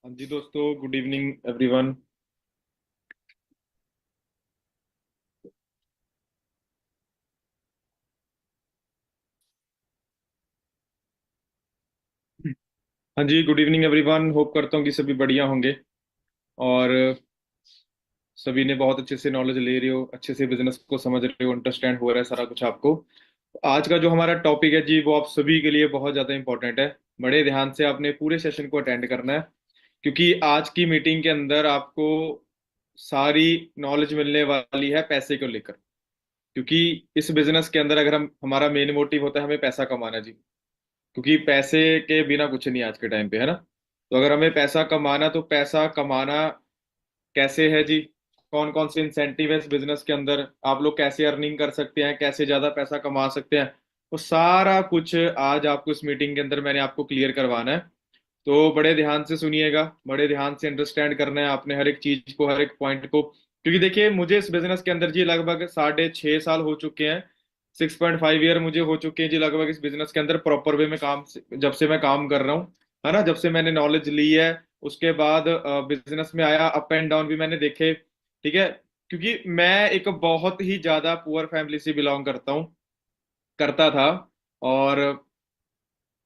हाँ जी दोस्तों, good evening everyone. हाँ जी, गुड इवनिंग एवरीवन। होप करता हूँ कि सभी बढ़िया होंगे और सभी ने बहुत अच्छे से नॉलेज ले रहे हो, अच्छे से बिजनेस को समझ रहे हो, अंडरस्टैंड हो रहा है सारा कुछ आपको। आज का जो हमारा टॉपिक है जी, वो आप सभी के लिए बहुत ज़्यादा इंपॉर्टेंट है। बड़े ध्यान से आपने पूरे सेशन को अटेंड करना है, क्योंकि आज की मीटिंग के अंदर आपको सारी नॉलेज मिलने वाली है पैसे को लेकर। क्योंकि इस बिजनेस के अंदर अगर हम हमारा मेन मोटिव होता है हमें पैसा कमाना जी, क्योंकि पैसे के बिना कुछ नहीं आज के टाइम पे, है ना। तो अगर हमें पैसा कमाना, तो पैसा कमाना कैसे है जी, कौन कौन से इंसेंटिव है इस बिजनेस के अंदर, आप लोग कैसे अर्निंग कर सकते हैं, कैसे ज्यादा पैसा कमा सकते हैं, वो सारा कुछ आज आपको इस मीटिंग के अंदर मैंने आपको क्लियर करवाना है। तो बड़े ध्यान से सुनिएगा, बड़े ध्यान से अंडरस्टैंड करना है आपने हर एक चीज को, हर एक पॉइंट को। क्योंकि देखिए, मुझे इस बिजनेस के अंदर जी लगभग 6.5 साल हो चुके हैं। 6.5 ईयर मुझे हो चुके हैं जी लगभग इस बिजनेस के अंदर प्रॉपर वे में काम जब से मैं काम कर रहा हूँ, है ना। जब से मैंने नॉलेज ली है, उसके बाद बिजनेस में आया, अप एंड डाउन भी मैंने देखे। ठीक है। क्योंकि मैं एक बहुत ही ज्यादा पुअर फैमिली से बिलोंग करता हूँ, करता था। और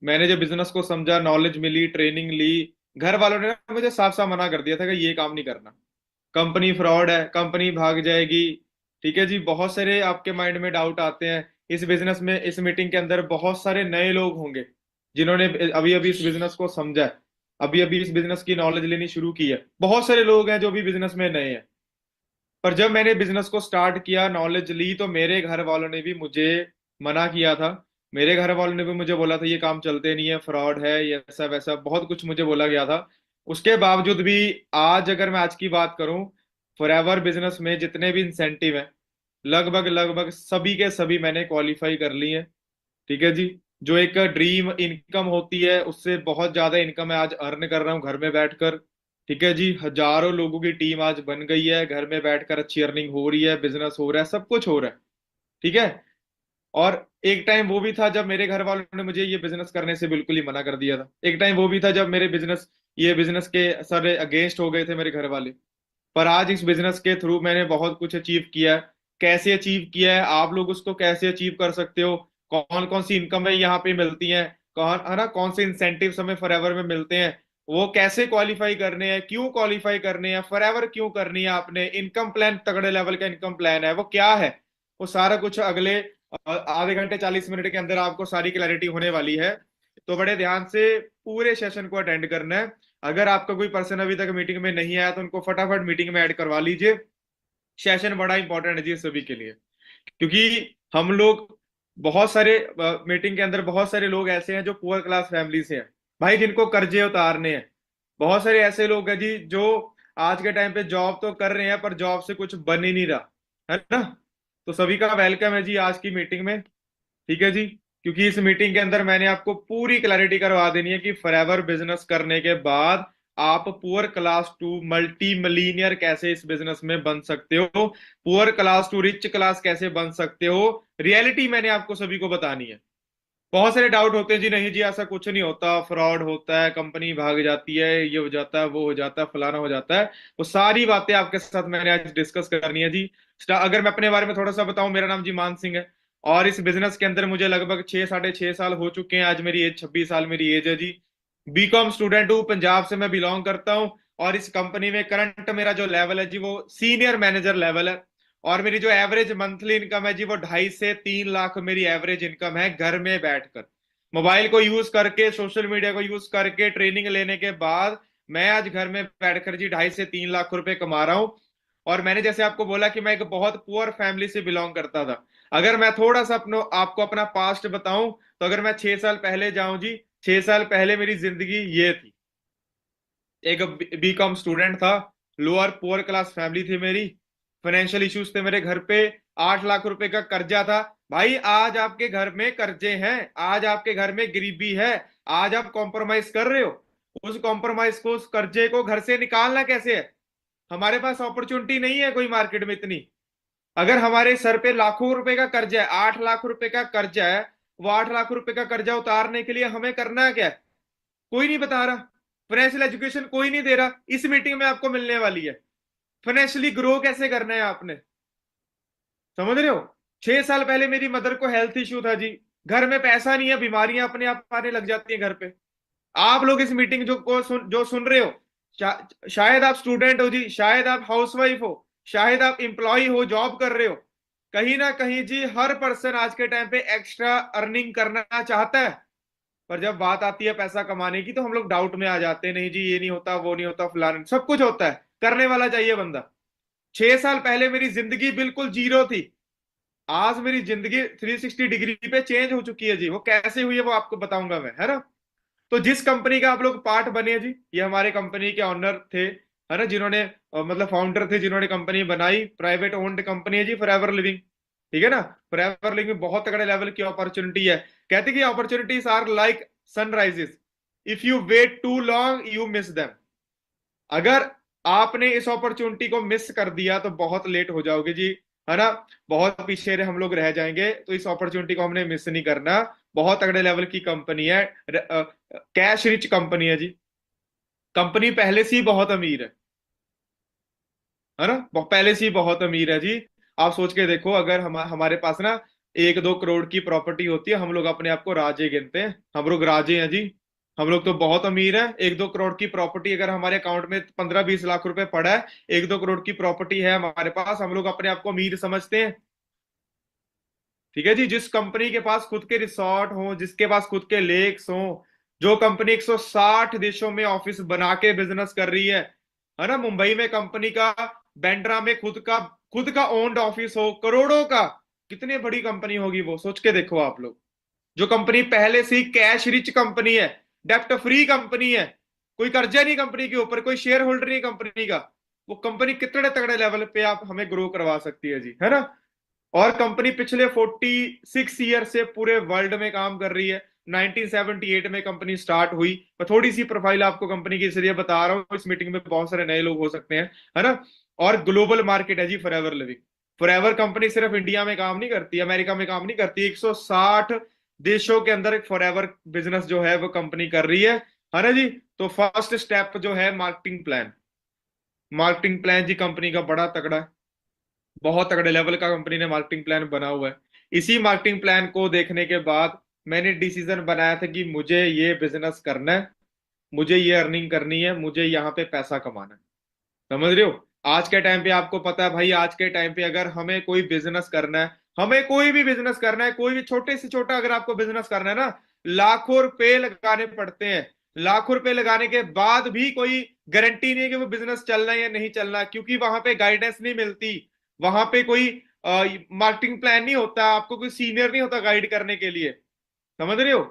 मैंने जब बिजनेस को समझा, नॉलेज मिली, ट्रेनिंग ली, घर वालों ने ना मुझे साफ साफ मना कर दिया था कि ये काम नहीं करना, कंपनी फ्रॉड है, कंपनी भाग जाएगी। ठीक है जी, बहुत सारे आपके माइंड में डाउट आते हैं इस बिजनेस में। इस मीटिंग के अंदर बहुत सारे नए लोग होंगे जिन्होंने अभी अभी इस बिजनेस को समझा है, अभी अभी इस बिजनेस की नॉलेज लेनी शुरू की है। बहुत सारे लोग हैं जो भी बिजनेस में नए हैं। पर जब मैंने बिजनेस को स्टार्ट किया, नॉलेज ली, तो मेरे घर वालों ने भी मुझे मना किया था। मेरे घर वालों ने भी मुझे बोला था ये काम चलते नहीं है, फ्रॉड है, ये ऐसा वैसा बहुत कुछ मुझे बोला गया था। उसके बावजूद भी आज अगर मैं आज की बात करूं, फॉरएवर बिजनेस में जितने भी इंसेंटिव हैं, लगभग लगभग सभी के सभी मैंने क्वालिफाई कर ली है। ठीक है जी। जो एक ड्रीम इनकम होती है, उससे बहुत ज्यादा इनकम है आज अर्न कर रहा हूँ घर में बैठकर। ठीक है जी, हजारों लोगों की टीम आज बन गई है, घर में बैठकर अच्छी अर्निंग हो रही है, बिजनेस हो रहा है, सब कुछ हो रहा है। ठीक है। और एक टाइम वो भी था जब मेरे घर वालों ने मुझे ये बिजनेस करने से बिल्कुल ही मना कर दिया था। एक टाइम वो भी था जब मेरे बिजनेस, ये बिजनेस के सारे अगेंस्ट हो गए थे मेरे घर वाले। पर आज इस बिजनेस के थ्रू मैंने बहुत कुछ अचीव किया है। कैसे अचीव किया है, आप लोग उसको कैसे अचीव कर सकते हो, कौन कौन सी इनकम है यहाँ पे मिलती है, कौन है ना, कौन से इंसेंटिव्स हमें फॉरएवर में मिलते हैं, वो कैसे क्वालिफाई करने हैं, क्यों क्वालिफाई करने हैं, फॉरएवर क्यों करनी है आपने, इनकम प्लान, तगड़े लेवल का इनकम प्लान है वो क्या है, वो सारा कुछ अगले आधे घंटे 40 मिनट के अंदर आपको सारी क्लैरिटी होने वाली है। तो बड़े ध्यान से पूरे सेशन को अटेंड करना है। अगर आपका कोई पर्सन अभी तक मीटिंग में नहीं आया, तो उनको फटाफट मीटिंग में ऐड करवा लीजिए। सेशन बड़ा इंपॉर्टेंट है जी सभी के लिए। क्योंकि हम लोग बहुत सारे मीटिंग के अंदर बहुत सारे लोग ऐसे हैं जो पुअर क्लास फैमिली से हैं भाई, जिनको कर्जे उतारने हैं। बहुत सारे ऐसे लोग हैं जी जो आज के टाइम पे जॉब तो कर रहे हैं, पर जॉब से कुछ बन ही नहीं रहा, है ना। तो सभी का वेलकम है जी आज की मीटिंग में। ठीक है जी। क्योंकि इस मीटिंग के अंदर मैंने आपको पूरी क्लैरिटी करवा देनी है कि फॉरएवर बिजनेस करने के बाद आप poor class to multi millionaire कैसे इस बिजनेस में बन सकते हो, poor class to rich class कैसे बन सकते हो। रियलिटी मैंने आपको सभी को बतानी है। बहुत सारे डाउट होते हैं जी, नहीं जी ऐसा कुछ नहीं होता, फ्रॉड होता है, कंपनी भाग जाती है, ये हो जाता है, वो हो जाता है, फलाना हो जाता है। वो सारी बातें आपके साथ मैंने आज डिस्कस करनी है जी। अगर मैं अपने बारे में थोड़ा सा बताऊं, मेरा नाम जी मान सिंह है। और इस बिजनेस के अंदर मुझे लगभग 6 साढ़े 6 साल हो चुके हैं। आज मेरी एज 26 साल मेरी एज है जी। बीकॉम स्टूडेंट हूँ, पंजाब से मैं बिलोंग करता हूँ। और इस कंपनी में करंट मेरा जो लेवल है जी, वो सीनियर मैनेजर लेवल है। और मेरी जो एवरेज मंथली इनकम है जी, वो 2.5 से 3 लाख मेरी एवरेज इनकम है घर में बैठकर, मोबाइल को यूज करके, सोशल मीडिया को यूज करके, ट्रेनिंग लेने के बाद मैं आज घर में बैठकर जी 2.5 से 3 लाख रुपए कमा रहा हूँ। और मैंने जैसे आपको बोला कि मैं एक बहुत पुअर फैमिली से बिलोंग करता था। अगर मैं थोड़ा सा आपको अपना पास्ट बताऊं, तो अगर मैं 6 साल पहले जाऊं जी, 6 साल पहले मेरी जिंदगी ये थी। एक बीकॉम स्टूडेंट था, लोअर पुअर क्लास फैमिली थी मेरी, फाइनेंशियल इश्यूज थे मेरे घर पे, 8 लाख रुपए का कर्जा था। भाई आज आपके घर में कर्जे हैं, आज आपके घर में गरीबी है, आज आप कॉम्प्रोमाइज कर रहे हो। उस कॉम्प्रोमाइज को, उस कर्जे को घर से निकालना कैसे है। हमारे पास अपॉर्चुनिटी नहीं है कोई मार्केट में इतनी। अगर हमारे सर पे लाखों रुपए का कर्जा है, 8 लाख रुपए का कर्जा है, वो 8 लाख रुपए का कर्जा उतारने के लिए हमें करना क्या है, कोई नहीं बता रहा। फाइनेंशियल एजुकेशन कोई नहीं दे रहा, इस मीटिंग में आपको मिलने वाली है। फाइनेंशियली ग्रो कैसे करना है आपने, समझ रहे हो। 6 साल पहले मेरी मदर को हेल्थ इश्यू था जी, घर में पैसा नहीं है, बीमारियां अपने आप आने लग जाती हैं घर पे। आप लोग इस मीटिंग जो सुन रहे हो, शायद आप स्टूडेंट हो जी, शायद आप हाउसवाइफ हो, शायद आप एम्प्लॉय हो, जॉब कर रहे हो। कहीं ना कहीं जी हर पर्सन आज के टाइम पे एक्स्ट्रा अर्निंग करना चाहता है। पर जब बात आती है पैसा कमाने की तो हम लोग डाउट में आ जाते हैं, नहीं जी ये नहीं होता, वो नहीं होता, फलाना सब कुछ होता है, करने वाला चाहिए बंदा। 6 साल पहले मेरी जिंदगी बिल्कुल जीरो थी, आज मेरी जिंदगी 360 डिग्री पे चेंज हो चुकी है जी। वो कैसे हुई है वो आपको बताऊंगा मैं, है ना। तो जिस कंपनी का आप लोग पार्ट बने जी, ये हमारे कंपनी के ऑनर थे, है ना, जिन्होंने मतलब फाउंडर थे, जिन्होंने कंपनी बनाई, प्राइवेट ओन्ड कंपनी है जी फॉरएवर लिविंग। ठीक है ना। फॉरएवर लिविंग में बहुत तगड़े लेवल की अपॉर्चुनिटी है। कहते कि opportunities are like sunrises, if you wait too long you miss them. अगर आपने इस अपॉर्चुनिटी को मिस कर दिया तो बहुत लेट हो जाओगे जी, है ना। बहुत पीछे हम लोग रह जाएंगे, तो इस अपॉर्चुनिटी को हमने मिस नहीं करना। बहुत तगड़े लेवल की कंपनी है, कैश रिच कंपनी है जी। कंपनी पहले से ही बहुत अमीर है ना, पहले से ही बहुत अमीर है जी। आप सोच के देखो, अगर हमारे पास ना 1-2 करोड़ की प्रॉपर्टी होती है, हम लोग अपने आप को राजे गिनते हैं, हम लोग राजे हैं जी। हम लोग तो बहुत अमीर है। 1-2 करोड़ की प्रॉपर्टी अगर हमारे अकाउंट में 15-20 लाख रुपए पड़ा है, 1-2 करोड़ की प्रॉपर्टी है हमारे पास, हम लोग अपने आप को अमीर समझते हैं। ठीक है जी। जिस कंपनी के पास खुद के रिसोर्ट हो, जिसके पास खुद के लेक्स हो, जो कंपनी 160 देशों में ऑफिस बना के बिजनेस कर रही है ना। मुंबई में कंपनी का, बैंड्रा में खुद का ओन्ड ऑफिस हो, करोड़ों का, कितनी बड़ी कंपनी होगी वो, सोच के देखो आप लोग। जो कंपनी पहले से ही कैश रिच कंपनी है, डेप्ट फ्री कंपनी है, कोई कर्जा नहीं कंपनी के ऊपर, कोई शेयर होल्डर नहीं कंपनी का, वो कंपनी कितने तगड़े लेवल पे आप हमें ग्रो करवा सकती है जी, है ना। और कंपनी पिछले 46 ईयर से पूरे वर्ल्ड में काम कर रही है। 1978 में कंपनी स्टार्ट हुई। मैं थोड़ी सी प्रोफाइल आपको कंपनी की इसलिए बता रहा हूँ, इस मीटिंग में बहुत सारे नए लोग हो सकते हैं, है ना। और ग्लोबल मार्केट है जी फॉरएवर लिविंग। फॉरएवर कंपनी सिर्फ इंडिया में काम नहीं करती, अमेरिका में काम नहीं करती, 160 देशों के अंदर एक फॉरएवर बिजनेस जो है वो कंपनी कर रही है ना जी। तो फर्स्ट स्टेप जो है मार्केटिंग प्लान। मार्केटिंग प्लान जी कंपनी का बड़ा तगड़ा है, बहुत तगड़े लेवल का कंपनी ने मार्केटिंग प्लान बना हुआ है। इसी मार्केटिंग प्लान को देखने के बाद मैंने डिसीजन बनाया था कि मुझे ये बिजनेस करना है, मुझे ये अर्निंग करनी है, मुझे यहाँ पे पैसा कमाना है। समझ रहे हो। आज के टाइम पे आपको पता है भाई, आज के टाइम पे अगर हमें कोई बिजनेस करना है, हमें कोई भी बिजनेस करना है, कोई भी छोटे से छोटा अगर आपको बिजनेस करना है ना, लाखों रुपए लगाने पड़ते हैं। लाखों रुपए लगाने के बाद भी कोई गारंटी नहीं है कि वो बिजनेस चलना है या नहीं चलना, क्योंकि वहां पे गाइडेंस नहीं मिलती। वहां पे कोई मार्केटिंग प्लान नहीं होता, आपको कोई सीनियर नहीं होता गाइड करने के लिए। समझ रहे हो।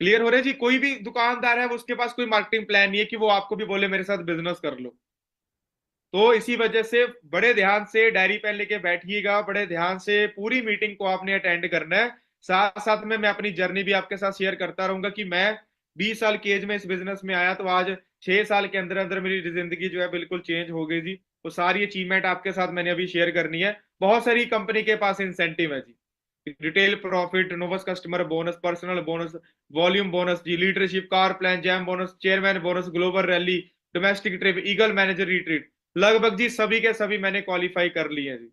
क्लियर हो रहा है जी। कोई भी दुकानदार है, उसके पास कोई मार्केटिंग प्लान नहीं है कि वो आपको भी बोले मेरे साथ बिजनेस कर लो। तो इसी वजह से बड़े ध्यान से डायरी पेन लेके बैठिएगा, बड़े ध्यान से पूरी मीटिंग को आपने अटेंड करना है। साथ साथ में मैं अपनी जर्नी भी आपके साथ शेयर करता रहूंगा कि मैं 20 साल की एज में इस बिजनेस में आया, तो आज 6 साल के अंदर अंदर मेरी जिंदगी जो है बिल्कुल चेंज हो गई जी। तो सारी अचीवमेंट आपके साथ मैंने अभी शेयर करनी है। बहुत सारी कंपनी के पास इंसेंटिव है जी, retail profit, Novus customer bonus, personal bonus, volume bonus जी, leadership, car plan, gem bonus, chairman bonus, global rally, domestic trip, eagle manager retreat, लगभग जी सभी के सभी मैंने क्वालिफाई कर लिए हैं जी।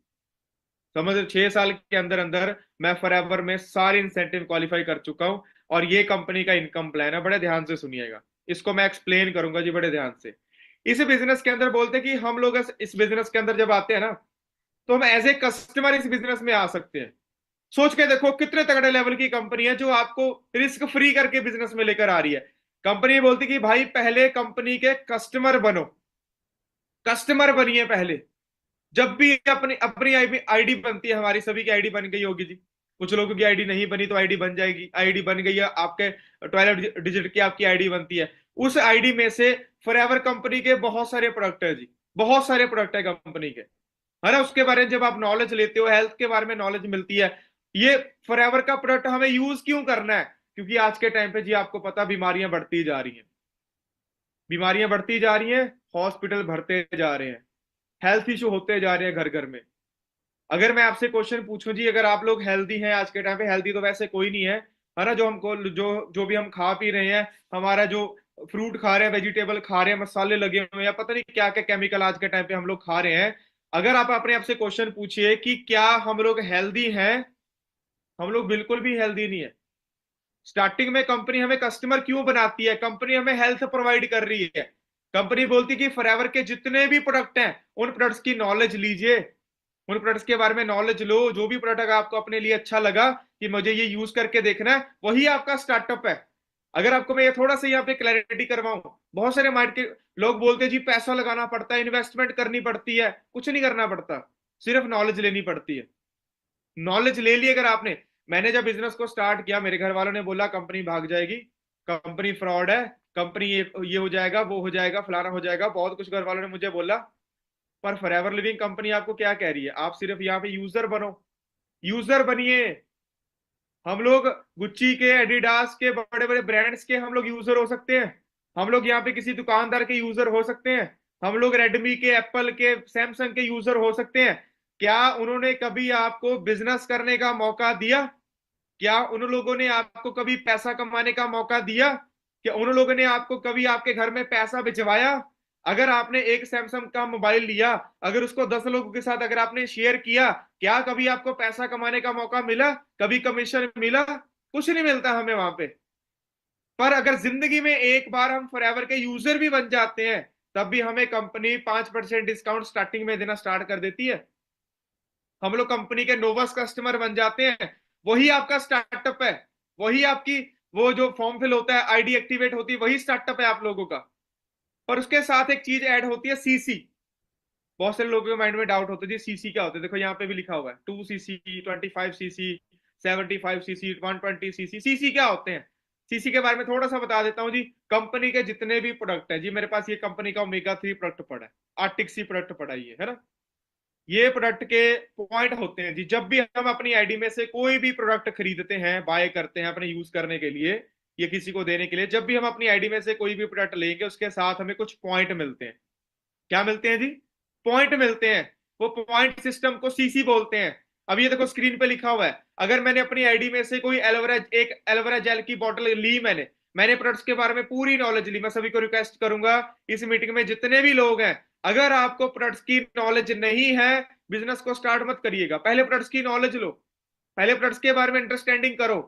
समझ 6 साल के अंदर अंदर मैं फॉरएवर में सारे इंसेंटिव क्वालिफाई कर चुका हूं। और ये कंपनी का इनकम प्लान है, बड़े ध्यान से सुनिएगा, इसको मैं एक्सप्लेन करूंगा जी बड़े ध्यान से। इस बिजनेस के अंदर बोलते हैं कि हम लोग इस बिजनेस के अंदर जब आते हैं ना, तो हम एज ए कस्टमर इस बिजनेस में आ सकते हैं। सोच के देखो कितने तगड़े लेवल की कंपनी है जो आपको रिस्क फ्री करके बिजनेस में लेकर आ रही है। कंपनी बोलती कि भाई पहले कंपनी के कस्टमर बनो, कस्टमर बनिए पहले। जब भी अपनी अपनी आईडी बनती है, हमारी सभी की आईडी बन गई होगी जी। कुछ लोगों की आईडी नहीं बनी तो आईडी बन जाएगी, आईडी बन गई है आपके, 12 डिजिट की आपकी आईडी बनती है। उस आईडी में से फॉरएवर कंपनी के बहुत सारे प्रोडक्ट है जी, बहुत सारे प्रोडक्ट है कंपनी के, है ना। उसके बारे में जब आप नॉलेज लेते हो, हेल्थ के बारे में नॉलेज मिलती है। ये फॉरएवर का प्रोडक्ट हमें यूज क्यों करना है, क्योंकि आज के टाइम पे जी आपको पता बीमारियां बढ़ती जा रही हैं, बीमारियां बढ़ती जा रही हैं, हॉस्पिटल भरते जा रहे हैं, हेल्थ इशू होते जा रहे हैं घर घर में। अगर मैं आपसे क्वेश्चन पूछूं जी, अगर आप लोग हेल्दी हैं आज के टाइम पे, हेल्दी तो वैसे कोई नहीं है, है ना। जो हमको जो जो भी हम खा पी रहे हैं, हमारा जो फ्रूट खा रहे हैं, वेजिटेबल खा रहे हैं, मसाले लगे हुए हैं, या पता नहीं क्या क्या केमिकल आज के टाइम पे हम लोग खा रहे हैं। अगर आप अपने आप से क्वेश्चन पूछिए कि क्या हम लोग हेल्दी हैं, हम लोग बिल्कुल भी हेल्दी नहीं है। स्टार्टिंग में कंपनी हमें कस्टमर क्यों बनाती है? कंपनी हमें हेल्थ प्रोवाइड कर रही है। कंपनी बोलती है कि फॉरएवर के जितने भी प्रोडक्ट हैं उन प्रोडक्ट्स की नॉलेज लीजिए, उन प्रोडक्ट्स के बारे में नॉलेज लो। जो भी प्रोडक्ट आपको अपने लिए अच्छा लगा कि मुझे ये यूज करके देखना है, वही आपका स्टार्टअप है। अगर आपको मैं ये थोड़ा सा यहाँ पे क्लैरिटी करवाऊं, बहुत सारे मार्केट लोग बोलते हैं जी पैसा लगाना पड़ता है, इन्वेस्टमेंट करनी पड़ती है। कुछ नहीं करना पड़ता, सिर्फ नॉलेज लेनी पड़ती है। नॉलेज ले ली अगर आपने। मैंने जब बिजनेस को स्टार्ट किया, मेरे घर वालों ने बोला कंपनी भाग जाएगी, कंपनी फ्रॉड है, कंपनी ये हो जाएगा, वो हो जाएगा, फलाना हो जाएगा, बहुत कुछ घर वालों ने मुझे बोला। पर फॉरएवर लिविंग कंपनी आपको क्या कह रही है? आप सिर्फ यहाँ पे यूजर बनो, यूजर बनिए। हम लोग गुच्ची के, एडिडास के, बड़े बड़े ब्रांड्स के हम लोग यूजर हो सकते हैं। हम लोग यहाँ पे किसी दुकानदार के यूजर हो सकते हैं। हम लोग रेडमी के, एप्पल के, सैमसंग के यूजर हो सकते हैं। क्या उन्होंने कभी आपको बिजनेस करने का मौका दिया? क्या उन लोगों ने आपको कभी पैसा कमाने का मौका दिया? क्या उन लोगों ने आपको कभी आपके घर में पैसा भिजवाया? अगर आपने एक सैमसंग का मोबाइल लिया, अगर उसको 10 लोगों के साथ अगर आपने शेयर किया, क्या कभी आपको पैसा कमाने का मौका मिला? कभी कमीशन मिला? कुछ नहीं मिलता हमें वहां पे। पर अगर जिंदगी में एक बार हम फॉरएवर के यूजर भी बन जाते हैं, तब भी हमें कंपनी 5% डिस्काउंट स्टार्टिंग में देना स्टार्ट कर देती है। हम लोग कंपनी के नोवस कस्टमर बन जाते हैं, वही आपका स्टार्टअप है। वही आपकी वो जो फॉर्म फिल होता है, आईडी एक्टिवेट होती है, वही स्टार्टअप है आप लोगों का। पर उसके साथ एक चीज ऐड होती है, सीसी। बहुत सारे लोगों के माइंड में डाउट होता है जी सीसी क्या होता है। देखो यहाँ पे भी लिखा हुआ है 2cc, 25cc, 75cc, 120cc। CC क्या होते हैं? सीसी के बारे में थोड़ा सा बता देता हूँ जी। कंपनी के जितने भी प्रोडक्ट है जी, मेरे पास ये कंपनी का ओमेगा 3 प्रोडक्ट पड़ा है, आर्टिक सी प्रोडक्ट पड़ा है ना। ये प्रोडक्ट के पॉइंट होते हैं जी। जब भी हम अपनी आईडी में से कोई भी प्रोडक्ट खरीदते हैं, बाय करते हैं अपने यूज करने के लिए, ये किसी को देने के लिए, जब भी हम अपनी आईडी में से कोई भी प्रोडक्ट लेंगे, उसके साथ हमें कुछ पॉइंट मिलते हैं। क्या मिलते हैं जी? पॉइंट मिलते हैं। वो पॉइंट सिस्टम को सीसी बोलते हैं। अब ये देखो स्क्रीन पे लिखा हुआ है, अगर मैंने अपनी आईडी में से कोई एलोवेरा, एक एलोवेरा जेल की बोतल ली, मैंने प्रोडक्ट्स के बारे में पूरी नॉलेज ली। मैं सभी को रिक्वेस्ट करूंगा, इस मीटिंग में जितने भी लोग हैं, अगर आपको प्रोडक्ट्स की नॉलेज नहीं है, बिजनेस को स्टार्ट मत करिएगा। पहले प्रोडक्ट्स की नॉलेज लो, पहले प्रोडक्ट्स के बारे में अंडरस्टैंडिंग करो।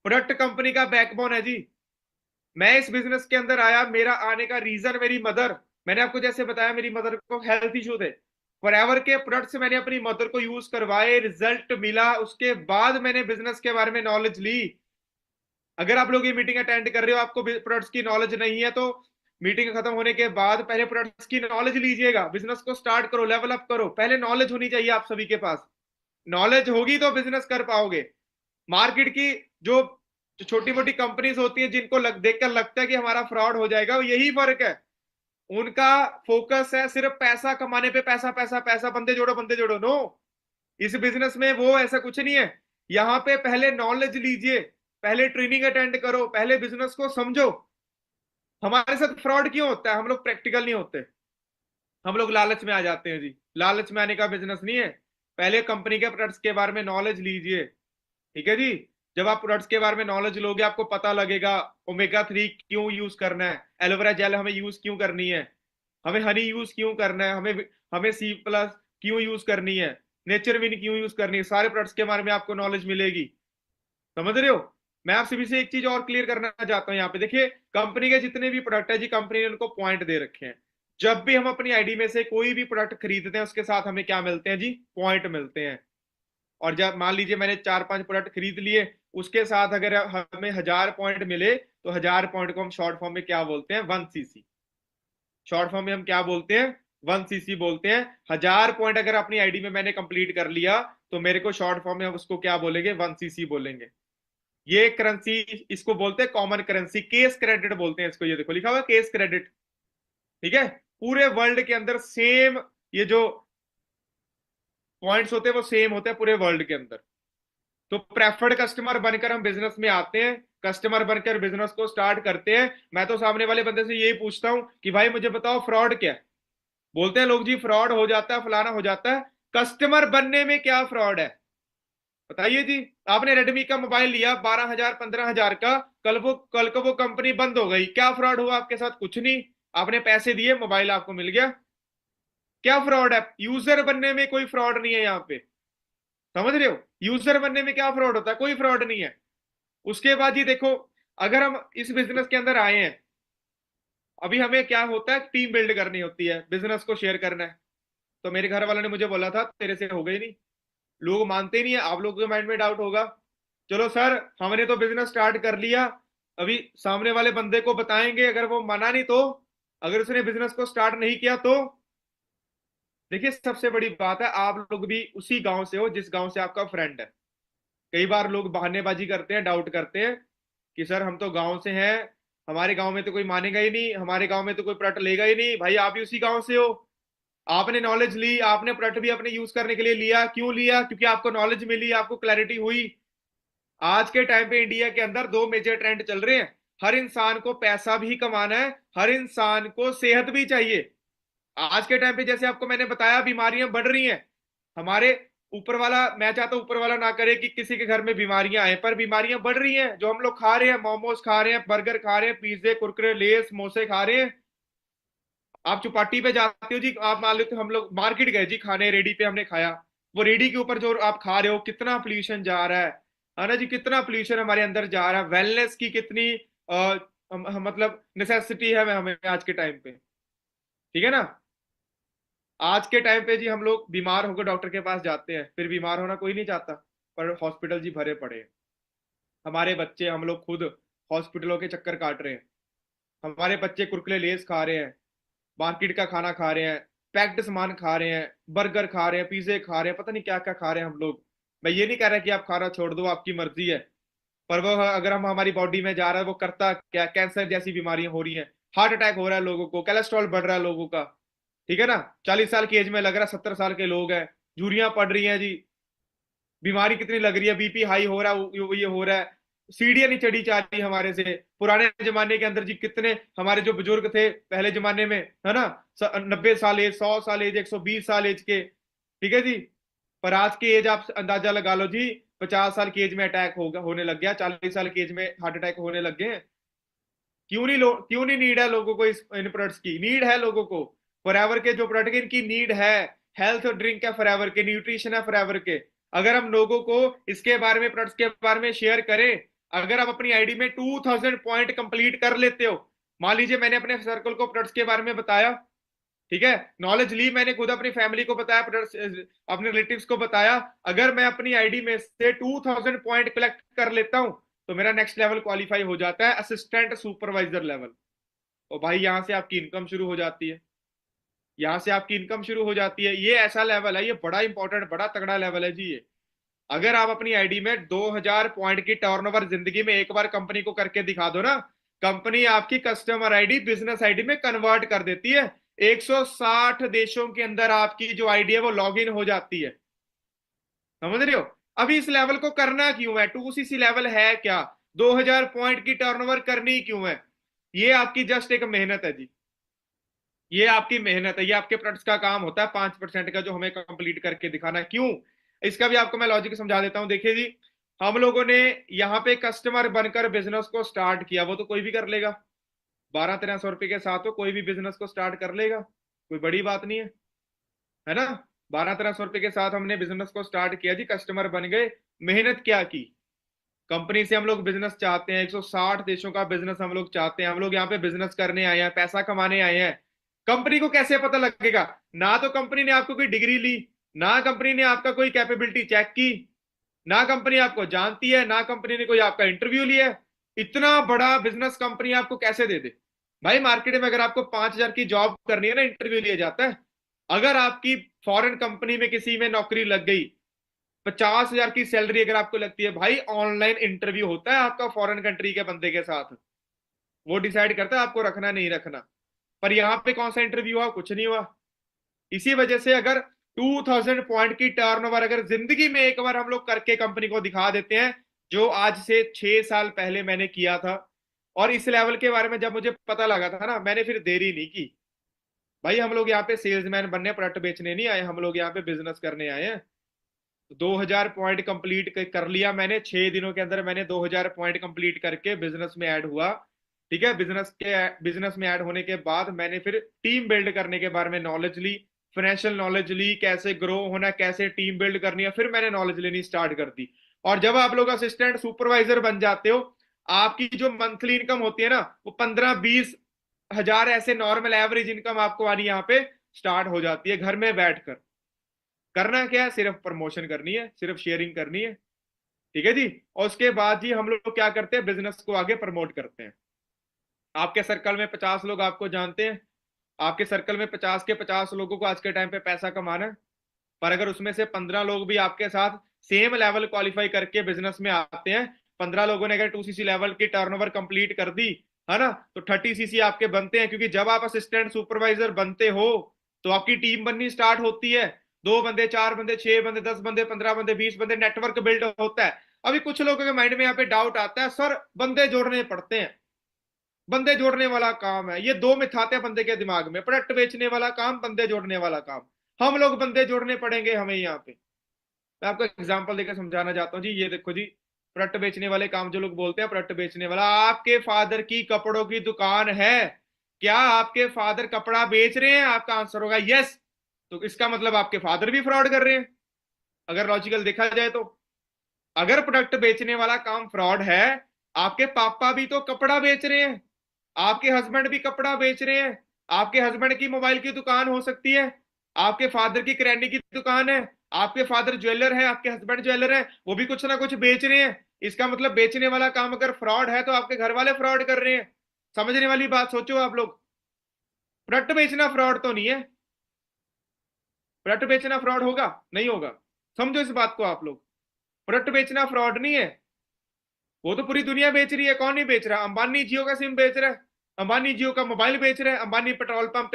प्रोडक्ट कंपनी का बैकबोन है जी। मैं इस बिजनेस के अंदर आया, मेरा आने का रीजन मेरी मदर। मैंने आपको जैसे बताया, मेरी मदर को हेल्थ इशू थे। फॉरएवर के प्रोडक्ट से मैंने अपनी मदर को यूज करवाए, रिजल्ट मिला, उसके बाद मैंने बिजनेस के बारे में नॉलेज ली। अगर आप लोग ये मीटिंग अटेंड कर रहे हो, आपको प्रोडक्ट्स की नॉलेज नहीं है, तो मीटिंग खत्म होने के बाद पहले प्रोडक्ट्स की नॉलेज लीजिएगा। बिजनेस को स्टार्ट करो, लेवल अप करो। पहले नॉलेज होनी चाहिए आप सभी के पास। नॉलेज होगी तो बिजनेस कर पाओगे। मार्केट की जो छोटी मोटी कंपनीज होती हैं, जिनको देखकर लगता है कि हमारा फ्रॉड हो जाएगा, यही फर्क है। उनका फोकस है सिर्फ पैसा कमाने पे, पैसा पैसा पैसा, बंदे जोड़ो बंदे जोड़ो। नो, इस बिजनेस में वो ऐसा कुछ नहीं है। यहाँ पे पहले नॉलेज लीजिए, पहले ट्रेनिंग अटेंड करो, पहले बिजनेस को समझो। हमारे साथ फ्रॉड क्यों होता है? हम लोग प्रैक्टिकल नहीं होते, हम लोग लालच में आ जाते हैं जी। लालच में आने का बिजनेस नहीं है। पहले कंपनी के प्रोडक्ट्स के बारे में नॉलेज लीजिए, ठीक है जी। जब आप प्रोडक्ट्स के बारे में नॉलेज लोगे, आपको पता लगेगा ओमेगा 3 क्यों यूज करना है, एलोवेरा जेल हमें यूज क्यों करनी है, हमें हनी यूज क्यों करना है, हमें हमें C+ क्यों यूज करनी है, नेचर विन क्यों यूज करनी है। सारे प्रोडक्ट्स के बारे में आपको नॉलेज मिलेगी। समझ रहे हो? मैं आप सभी से एक चीज और क्लियर करना चाहता हूं। यहाँ पे देखिए, कंपनी के जितने भी प्रोडक्ट है जी, कंपनी ने उनको पॉइंट दे रखे हैं। जब भी हम अपनी आईडी में से कोई भी प्रोडक्ट खरीदते हैं, उसके साथ हमें क्या मिलते हैं जी? पॉइंट मिलते हैं। और जब मान लीजिए मैंने 4-5 प्रोडक्ट खरीद लिए, उसके साथ अगर हमें 1000 पॉइंट मिले, तो 1000 पॉइंट को हम शॉर्ट फॉर्म में क्या बोलते हैं? 1cc। शॉर्ट फॉर्म में हम क्या बोलते हैं? 1cc बोलते हैं। 1000 पॉइंट अगर अपनी आईडी में मैंने कंप्लीट कर लिया, तो मेरे को शॉर्ट फॉर्म में हम उसको क्या बोलेंगे? 1cc बोलेंगे। ये करेंसी, इसको बोलते हैं कॉमन करेंसी, केस क्रेडिट बोलते हैं इसको। ये देखो लिखा हुआ केस क्रेडिट, ठीक है। पूरे वर्ल्ड के अंदर सेम ये जो पॉइंट्स होते हैं वो सेम होते हैं पूरे वर्ल्ड के अंदर। तो प्रेफर्ड कस्टमर बनकर हम बिजनेस में आते हैं, कस्टमर बनकर बिजनेस को स्टार्ट करते हैं। मैं तो सामने वाले बंदे से यही पूछता हूं कि भाई मुझे बताओ फ्रॉड क्या है। बोलते हैं लोग जी फ्रॉड हो जाता है, फलाना हो जाता है। कस्टमर बनने में क्या फ्रॉड है? बताइए जी। आपने रेडमी का मोबाइल लिया 12,000 15,000 का, कल को वो कंपनी बंद हो गई, क्या फ्रॉड हुआ आपके साथ? कुछ नहीं। आपने पैसे दिए, मोबाइल आपको मिल गया। क्या फ्रॉड है? यूजर बनने में कोई फ्रॉड नहीं है यहाँ पे। समझ रहे हो? यूजर बनने में क्या फ्रॉड होता है? कोई फ्रॉड नहीं है। उसके बाद ही देखो, अगर हम इस बिजनेस के अंदर आए हैं, अभी हमें क्या होता है, टीम बिल्ड करनी होती है, बिजनेस को शेयर करना है। तो मेरे घर वालों ने मुझे बोला था तेरे से हो गई नहीं। लोग मानते ही नहीं है। आप लोगों के माइंड में डाउट होगा, चलो सर हमने तो बिजनेस स्टार्ट कर लिया, अभी सामने वाले बंदे को बताएंगे, अगर वो मना नहीं तो, अगर उसने बिजनेस को स्टार्ट नहीं किया तो। देखिए सबसे बड़ी बात है, आप लोग भी उसी गांव से हो जिस गांव से आपका फ्रेंड है। कई बार लोग बहानेबाजी करते हैं, डाउट करते हैं कि सर हम तो गांव से हैं, हमारे गांव में तो कोई मानेगा ही नहीं, हमारे गांव में तो कोई प्रोडक्ट लेगा ही नहीं। भाई आप भी उसी गांव से हो, आपने नॉलेज ली, आपने प्रोडक्ट भी अपने यूज करने के लिए लिया। क्यों लिया? क्योंकि आपको नॉलेज मिली, आपको क्लैरिटी हुई। आज के टाइम पे इंडिया के अंदर दो मेजर ट्रेंड चल रहे हैं। हर इंसान को पैसा भी कमाना है, हर इंसान को सेहत भी चाहिए। आज के टाइम पे जैसे आपको मैंने बताया, बीमारियां बढ़ रही हैं। हमारे ऊपर वाला, मैं चाहता हूं ऊपर वाला ना करे कि किसी के घर में बीमारियां आए, पर बीमारियां बढ़ रही हैं। जो हम लोग खा रहे हैं, मोमोज खा रहे हैं, बर्गर खा रहे हैं, पिज्जे कुरकुरे लेस समोसे खा रहे हैं। आप चौपाटी पे जाते हो जी, आप मान लो हम लोग मार्केट गए जी खाने, रेडी पे हमने खाया, वो रेडी के ऊपर जो आप खा रहे हो, कितना पोल्यूशन जा रहा है ना जी, कितना पोल्यूशन हमारे अंदर जा रहा है। वेलनेस की कितनी मतलब नेसेसिटी है हमें आज के टाइम पे। ठीक है ना? आज के टाइम पे जी हम लोग बीमार होकर डॉक्टर के पास जाते हैं, फिर बीमार होना कोई नहीं चाहता, पर हॉस्पिटल जी भरे पड़े हैं। हमारे बच्चे, हम लोग खुद हॉस्पिटलों के चक्कर काट रहे हैं। हमारे बच्चे कुरकुरे लेस खा रहे हैं, मार्केट का खाना खा रहे हैं, पैक्ड सामान खा रहे हैं, बर्गर खा रहे हैं, पिज्जे खा रहे हैं, पता नहीं क्या क्या खा रहे हैं हम लोग। मैं ये नहीं कह रहा कि आप खाना छोड़ दो, आपकी मर्जी है, पर वो अगर हम हमारी बॉडी में जा रहा है, वो करता क्या, कैंसर जैसी बीमारियां हो रही हैं, हार्ट अटैक हो रहा है लोगों को, कोलेस्ट्रॉल बढ़ रहा है लोगों का। ठीक है ना? 40 साल की एज में लग रहा है 70 साल के लोग हैं, झुर्रियां पड़ रही हैं जी, बीमारी कितनी लग रही है, बीपी हाई हो रहा है, ये हो रहा है, सीढ़ियां नहीं चढ़ी जा रही हमारे से। पुराने जमाने के अंदर जी कितने हमारे जो बुजुर्ग थे पहले जमाने में, है ना, 90 साल एज, 100 साल एज, 120 साल एज के। ठीक है जी। पर आज की एज आप अंदाजा लगा लो जी, 50 साल की एज में अटैक होगा, होने लग गया, 40 साल की एज में हार्ट अटैक होने लग गए हैं। क्यों नहीं नीड है लोगों को इन प्रोडक्ट्स की? नीड है लोगों को। फॉरएवर के जो प्रोडक्ट इनकी नीड है, हेल्थ ड्रिंक है फॉरएवर के, न्यूट्रिशन है फॉरएवर के। अगर हम लोगों को इसके बारे में, प्रोडक्ट्स के बारे में शेयर करें, अगर आप अपनी आईडी में 2000 पॉइंट कंप्लीट कर लेते हो, मान लीजिए मैंने अपने सर्कल को प्रोडक्ट्स के बारे में बताया, ठीक है, नॉलेज ली, मैंने खुद अपनी फैमिली को बताया, अपने रिलेटिव्स को बताया, अगर मैं अपनी आईडी में से 2000 पॉइंट कलेक्ट कर लेता हूं, तो मेरा नेक्स्ट लेवल क्वालिफाई हो जाता है, असिस्टेंट सुपरवाइजर लेवल। और भाई यहां से आपकी इनकम शुरू हो जाती है, यहां से आपकी इनकम शुरू हो जाती है। ये ऐसा लेवल है, ये बड़ा इंपॉर्टेंट, बड़ा तगड़ा लेवल है जी ये। अगर आप अपनी आईडी में 2000 पॉइंट की टर्नओवर जिंदगी में एक बार कंपनी को करके दिखा दो ना, कंपनी आपकी कस्टमर आईडी बिजनेस आईडी में कन्वर्ट कर देती है। 160 देशों के अंदर आपकी जो आईडी है वो लॉग इन हो जाती है। समझ रहे हो? अभी इस लेवल को करना क्यों है? 2cc लेवल है क्या? 2000 पॉइंट की टर्नओवर करनी क्यों है? ये आपकी जस्ट एक मेहनत है जी, ये आपकी मेहनत है, ये आपके प्रोडक्ट्स का काम होता है 5% का, जो हमें कंप्लीट करके दिखाना है। क्यों? इसका भी आपको मैं लॉजिक समझा देता हूं। देखिए जी, हम लोगों ने यहाँ पे कस्टमर बनकर बिजनेस को स्टार्ट किया, वो तो कोई भी कर लेगा, 1200-1300 रुपए के साथ तो कोई भी बिजनेस को स्टार्ट कर लेगा, कोई बड़ी बात नहीं है ना? 1200-1300 रुपए के साथ हमने बिजनेस को स्टार्ट किया जी, कस्टमर बन गए। मेहनत क्या की? कंपनी से हम लोग बिजनेस चाहते हैं, 160 देशों का बिजनेस हम लोग चाहते हैं, हम लोग यहाँ पे बिजनेस करने आए हैं, पैसा कमाने आए हैं। कंपनी को कैसे पता लगेगा? ना तो कंपनी ने आपको कोई डिग्री ली, ना कंपनी ने आपका कोई कैपेबिलिटी चेक की, ना कंपनी आपको जानती है, ना कंपनी ने कोई आपका इंटरव्यू लिया है। इतना बड़ा बिजनेस कंपनी आपको कैसे दे दे? भाई मार्केट में अगर आपको 5,000 की जॉब करनी है ना, इंटरव्यू लिया जाता है। अगर आपकी फॉरेन कंपनी में किसी में नौकरी लग गई, 50,000 की सैलरी अगर आपको लगती है, भाई ऑनलाइन इंटरव्यू होता है आपका फॉरेन कंट्री के बंदे के साथ, वो डिसाइड करता है आपको रखना नहीं रखना। पर यहाँ पे कौन सा इंटरव्यू हुआ? कुछ नहीं हुआ। इसी वजह से अगर 2000 पॉइंट की टर्नओवर अगर जिंदगी में एक बार हम लोग करके कंपनी को दिखा देते हैं, जो आज से 6 साल पहले मैंने किया था, और इस लेवल के बारे में जब मुझे पता लगा था ना, मैंने फिर देरी नहीं की। भाई हम लोग यहाँ पे सेल्समैन बनने, प्रोडक्ट बेचने नहीं आए, हम लोग यहाँ पे बिजनेस करने आए हैं। 2000 पॉइंट कंप्लीट कर लिया मैंने 6 दिनों के अंदर। मैंने 2000 पॉइंट कंप्लीट करके बिजनेस में ऐड हुआ। ठीक है, बिजनेस में ऐड होने के बाद मैंने फिर टीम बिल्ड करने के बारे में नॉलेज ली, फाइनेंशियल नॉलेज ली, कैसे ग्रो होना, कैसे टीम बिल्ड करनी है, फिर मैंने नॉलेज लेनी स्टार्ट कर दी। और जब आप लोग असिस्टेंट सुपरवाइजर बन जाते हो, आपकी जो मंथली इनकम होती है ना, वो 15-20 हजार ऐसे नॉर्मल एवरेज इनकम आपको आनी यहाँ पे स्टार्ट हो जाती है घर में बैठकर। करना क्या है, सिर्फ प्रमोशन करनी है, सिर्फ शेयरिंग करनी है। ठीक है जी। और उसके बाद जी हम लोग क्या करते हैं, बिजनेस को आगे प्रमोट करते हैं। आपके सर्कल में 50 लोग आपको जानते हैं, आपके सर्कल में 50 के 50 लोगों को आज के टाइम पे पैसा कमाना है। पर अगर उसमें से 15 लोग भी आपके साथ सेम लेवल क्वालिफाई करके बिजनेस में आते हैं, 15 लोगों ने अगर 2 सीसी लेवल की टर्नओवर कंप्लीट कर दी है ना, तो 30 सीसी आपके बनते हैं। क्योंकि जब आप असिस्टेंट सुपरवाइजर बनते हो तो आपकी टीम बननी स्टार्ट होती है। 2 बंदे, 4 बंदे, 6 बंदे, 10 बंदे, 15 बंदे, 20 बंदे, नेटवर्क बिल्ड होता है। अभी कुछ लोगों के माइंड में यहाँ पे डाउट आता है, सर बंदे जोड़ने पड़ते हैं, बंदे जोड़ने वाला काम है। ये दो मिथ आते हैं बंदे के दिमाग में, प्रोडक्ट बेचने वाला काम, बंदे जोड़ने वाला काम। हम लोग बंदे जोड़ने पड़ेंगे हमें यहाँ पे। मैं आपको एग्जांपल देकर समझाना चाहता हूँ जी। ये देखो जी, प्रोडक्ट बेचने वाले काम जो लोग बोलते हैं, प्रोडक्ट बेचने वाला, आपके फादर की कपड़ों की दुकान है, क्या आपके फादर कपड़ा बेच रहे हैं? आपका आंसर होगा यस। तो इसका मतलब आपके फादर भी फ्रॉड कर रहे हैं, अगर लॉजिकल देखा जाए तो। अगर प्रोडक्ट बेचने वाला काम फ्रॉड है, आपके पापा भी तो कपड़ा बेच रहे हैं, आपके हस्बैंड भी कपड़ा बेच रहे हैं, आपके हस्बैंड की मोबाइल की दुकान हो सकती है, आपके फादर की किराने की दुकान है, आपके फादर ज्वेलर है, आपके हस्बैंड ज्वेलर है, वो भी कुछ ना कुछ बेच रहे हैं। इसका मतलब बेचने वाला काम अगर फ्रॉड है तो आपके घर वाले फ्रॉड कर रहे हैं। समझने वाली बात सोचो आप लोग। प्रोडक्ट बेचना फ्रॉड तो नहीं है। प्रोडक्ट बेचना फ्रॉड होगा? नहीं होगा। समझो इस बात को आप लोग। प्रोडक्ट बेचना फ्रॉड नहीं है। वो तो पूरी दुनिया बेच रही है, कौन नहीं बेच रहा? अंबानी जियो का सिम बेच रहा है, अंबानी जियो का मोबाइल बेच रहा है, अंबानी पेट्रोल पंप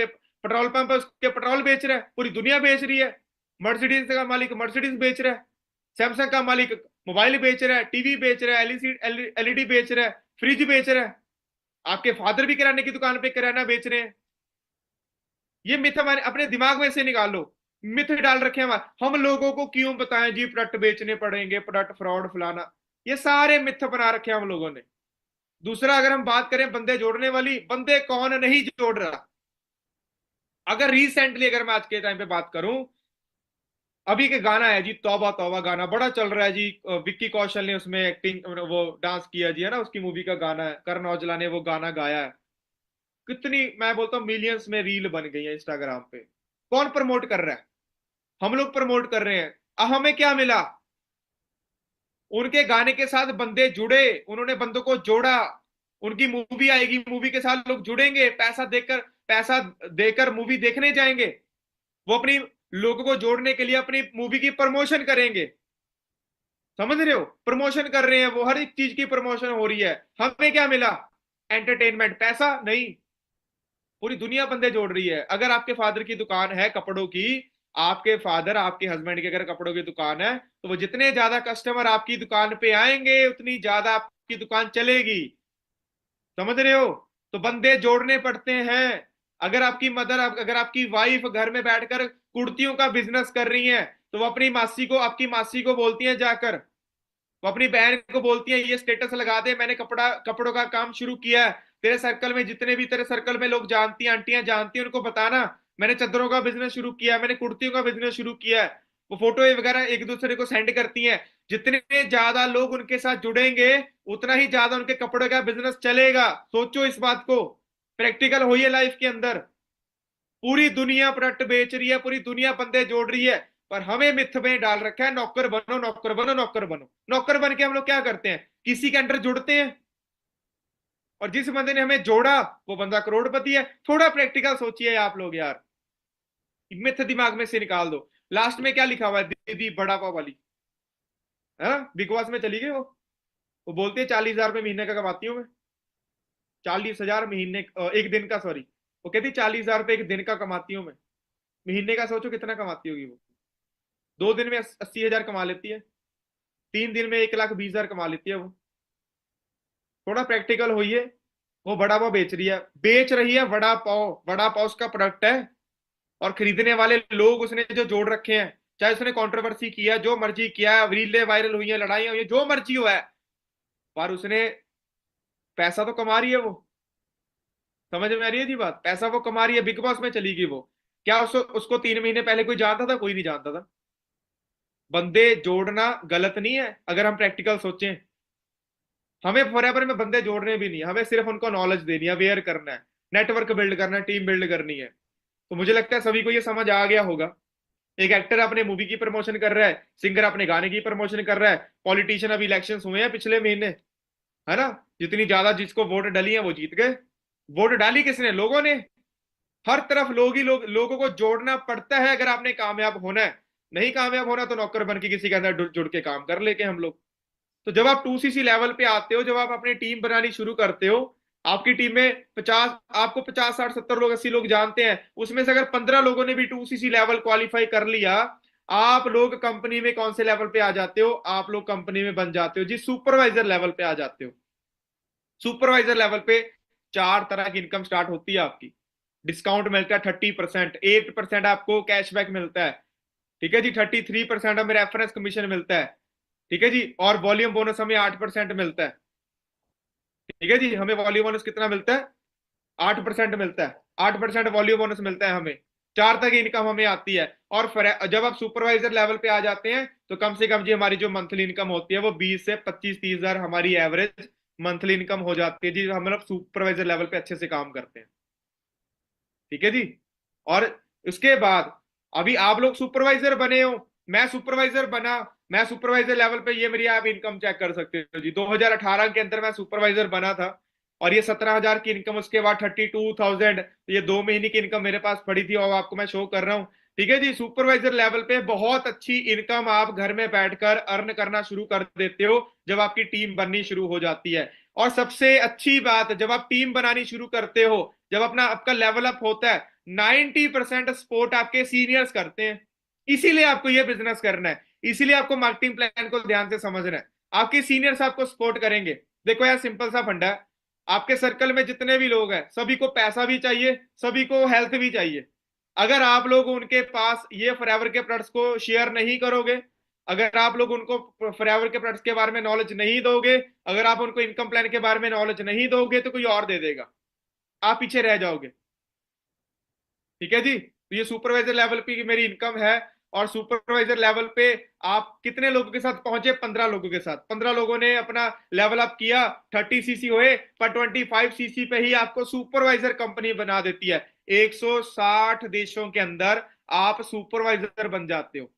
पे उसके पेट्रोल बेच रहा है, पूरी दुनिया बेच रही है। मर्सिडीज का मालिक मर्सिडीज बेच रहा है, सैमसंग का मालिक मोबाइल बेच रहा है, टीवी बेच रहा है, एलईडी बेच रहा है, फ्रिज बेच रहा है। आपके फादर भी किराने की दुकान पे किराना बेच रहे हैं। ये मिथ हमारे अपने दिमाग में से निकाल लो। मिथ डाल रखे हैं हम लोगों को क्यों बताएं जी प्रोडक्ट बेचने पड़ेंगे, प्रोडक्ट फ्रॉड फलाना, ये सारे मिथ बना रखे हैं हम लोगों ने। दूसरा, अगर हम बात करें बंदे जोड़ने वाली, बंदे कौन नहीं जोड़ रहा? अगर रिसेंटली अगर मैं आज के टाइम पे बात करूं, अभी के गाना है जी, तौबा तौबा, गाना बड़ा चल रहा है जी। विक्की कौशल ने उसमें एक्टिंग, वो डांस किया जी, है ना, उसकी मूवी का गाना है, करण औजला ने वो गाना गाया है। कितनी, मैं बोलता हूँ मिलियंस में रील बन गई है इंस्टाग्राम पे। कौन प्रमोट कर रहा है? हम लोग प्रमोट कर रहे हैं। हमें क्या मिला? उनके गाने के साथ बंदे जुड़े, उन्होंने बंदों को जोड़ा। उनकी मूवी आएगी, मूवी के साथ लोग जुड़ेंगे, पैसा देकर मूवी देखने जाएंगे। वो अपनी लोगों को जोड़ने के लिए अपनी मूवी की प्रमोशन करेंगे। समझ रहे हो? प्रमोशन कर रहे हैं वो, हर एक चीज की प्रमोशन हो रही है। हमें क्या मिला? एंटरटेनमेंट, पैसा नहीं। पूरी दुनिया बंदे जोड़ रही है। अगर आपके फादर की दुकान है कपड़ों की, आपके फादर, आपके हस्बैंड की अगर कपड़ों की दुकान है, तो वो जितने ज्यादा कस्टमर आपकी दुकान पे आएंगे उतनी ज्यादा आपकी दुकान चलेगी। समझ रहे हो? तो बंदे जोड़ने पड़ते हैं। अगर आपकी वाइफ घर में बैठकर कुर्तियों का बिजनेस कर रही है, तो वो अपनी मासी को, आपकी मासी को बोलती है जाकर, वो अपनी बहन को बोलती है ये स्टेटस लगा दे, मैंने कपड़ों का काम शुरू किया है। तेरे सर्कल में जितने भी तेरे सर्कल में लोग जानती हैं, आंटियां जानती हैं, उनको बताना मैंने चादरों का बिजनेस शुरू किया है, मैंने कुर्तियों का बिजनेस शुरू किया है। वो फोटो वगैरह एक दूसरे को सेंड करती हैं। जितने ज्यादा लोग उनके साथ जुड़ेंगे, उतना ही ज्यादा उनके कपड़े का बिजनेस चलेगा। सोचो इस बात को, प्रैक्टिकल होइए लाइफ के अंदर। पूरी दुनिया प्रोडक्ट बेच रही है, पूरी दुनिया बंदे जोड़ रही है, पर हमें मिथ में डाल रखा है नौकर बनो, नौकर बनो, नौकर बनो। नौकर बन के हम लोग क्या करते हैं? किसी के अंडर जुड़ते हैं, और जिस बंदे ने हमें जोड़ा वो बंदा करोड़पति है। थोड़ा प्रैक्टिकल सोचिए आप लोग यार, मिथ दिमाग में से निकाल दो। लास्ट में क्या लिखा हुआ है? दीदी बड़ा पाव वाली, है ना, बिग बॉस में चली गई वो बोलती है 40,000 रुपये महीने का कमाती हूँ मैं। 40,000 महीने, एक दिन का, सॉरी। वो कहती 40,000 रुपये एक दिन का कमाती हूँ मैं। महीने का सोचो कितना कमाती होगी वो। 2 दिन में 80,000 कमा लेती है, 3 दिन में 1,20,000 कमा लेती है वो। थोड़ा प्रैक्टिकल होइए। वो वड़ा पाव बेच रही है वड़ा पाव। वड़ा पाव उसका प्रोडक्ट है, और खरीदने वाले लोग उसने जो जोड़ रखे हैं, चाहे उसने कंट्रोवर्सी किया, जो मर्जी किया, रीलें वायरल हुई है, लड़ाइयां हुई है, जो मर्जी हुआ है, पर उसने पैसा तो कमा रही है वो। समझ में आ रही है जी बात? पैसा वो कमा रही है, बिग बॉस में चली गई वो। क्या उसको 3 महीने पहले कोई जानता था? कोई नहीं जानता था। बंदे जोड़ना गलत नहीं है अगर हम प्रैक्टिकल सोचें। हमें फॉरएवर में बंदे जोड़ने भी नहीं, हमें सिर्फ उनको नॉलेज देनी है, अवेयर करना है, नेटवर्क बिल्ड करना है, टीम बिल्ड करनी है। तो मुझे लगता है सभी को ये समझ आ गया होगा। एक एक्टर अपने मूवी की प्रमोशन कर रहा है, सिंगर अपने गाने की प्रमोशन कर रहा है, पॉलिटिशियन, अभी इलेक्शंस हुए हैं पिछले महीने, है ना? जितनी ज्यादा जिसको वोट डली है वो जीत गए। वोट डाली किसने? लोगों ने। हर तरफ लोग ही लोगों को जोड़ना पड़ता है अगर आपने कामयाब होना है। नहीं कामयाब होना तो नौकर बन के किसी के अंदर जुड़ के काम कर लेके हम लोग। तो जब आप 2CC लेवल पे आते हो, जब आप अपनी टीम बनानी शुरू करते हो, आपकी टीम में 50, आपको 50 60 70 लोग 80 लोग जानते हैं, उसमें से अगर 15 लोगों ने भी 2CC लेवल क्वालिफाई कर लिया, आप लोग कंपनी में कौन से लेवल पे आ जाते हो? आप लोग कंपनी में बन जाते हो जी, सुपरवाइजर लेवल पे आ जाते हो। सुपरवाइजर लेवल पे 4 तरह की इनकम स्टार्ट होती है आपकी। डिस्काउंट मिलता है 30%, 8% आपको कैशबैक मिलता है, ठीक है जी, 33% हमें रेफरेंस कमीशन मिलता है, ठीक है जी, और वॉल्यूम बोनस हमें 8% मिलता है। ठीक है जी, हमें वॉल्यूम बोनस कितना मिलता है? 8% मिलता है। 8% वॉल्यूम बोनस मिलता है हमें। 4 तक इनकम हमें आती है। और जब आप सुपरवाइजर लेवल पे आ जाते हैं तो कम से कम जी हमारी जो मंथली इनकम होती है वो 20 से 25 30 हजार हमारी एवरेज मंथली इनकम हो जाती है जी, हम लोग सुपरवाइजर लेवल पे अच्छे से काम करते हैं। ठीक है जी। और उसके बाद अभी आप लोग सुपरवाइजर बने हो, मैं सुपरवाइजर बना, मैं सुपरवाइजर लेवल पे, ये मेरी आप इनकम चेक कर सकते हो जी। 2018 के अंदर मैं सुपरवाइजर बना था और ये 17 हजार की इनकम, उसके बाद 32,000, ये 2 महीने की इनकम मेरे पास पड़ी थी और आपको मैं शो कर रहा हूँ। ठीक है जी, सुपरवाइजर लेवल पे बहुत अच्छी इनकम आप घर में बैठकर अर्न करना शुरू कर देते हो जब आपकी टीम बननी शुरू हो जाती है। और सबसे अच्छी बात, जब आप टीम बनानी शुरू करते हो, जब अपना आपका लेवल अप होता है, 90% सपोर्ट आपके सीनियर्स करते हैं। इसीलिए आपको ये बिजनेस करना है, इसीलिए आपको मार्केटिंग प्लान को ध्यान से समझना है। आपके सीनियर्स आपको सपोर्ट करेंगे। देखो यार, सिंपल सा फंडा है, आपके सर्कल में जितने भी लोग हैं सभी को पैसा भी चाहिए, सभी को हेल्थ भी चाहिए। अगर आप लोग उनके पास ये फॉरएवर के प्रोडक्ट्स को शेयर नहीं करोगे, अगर आप लोग उनको फॉरएवर के प्रोडक्ट्स के बारे में नॉलेज नहीं दोगे, अगर आप उनको इनकम प्लान के बारे में नॉलेज नहीं दोगे, तो कोई और दे देगा, आप पीछे रह जाओगे। ठीक है जी, तो ये सुपरवाइजर लेवल पे मेरी इनकम है। और सुपरवाइजर लेवल पे आप कितने लोगों के साथ पहुंचे? 15 लोगों के साथ। 15 लोगों ने अपना लेवल अप किया, 30 CC हुए, पर 25 CC पे ही आपको सुपरवाइजर कंपनी बना देती है। 160 देशों के अंदर आप सुपरवाइजर बन जाते हो।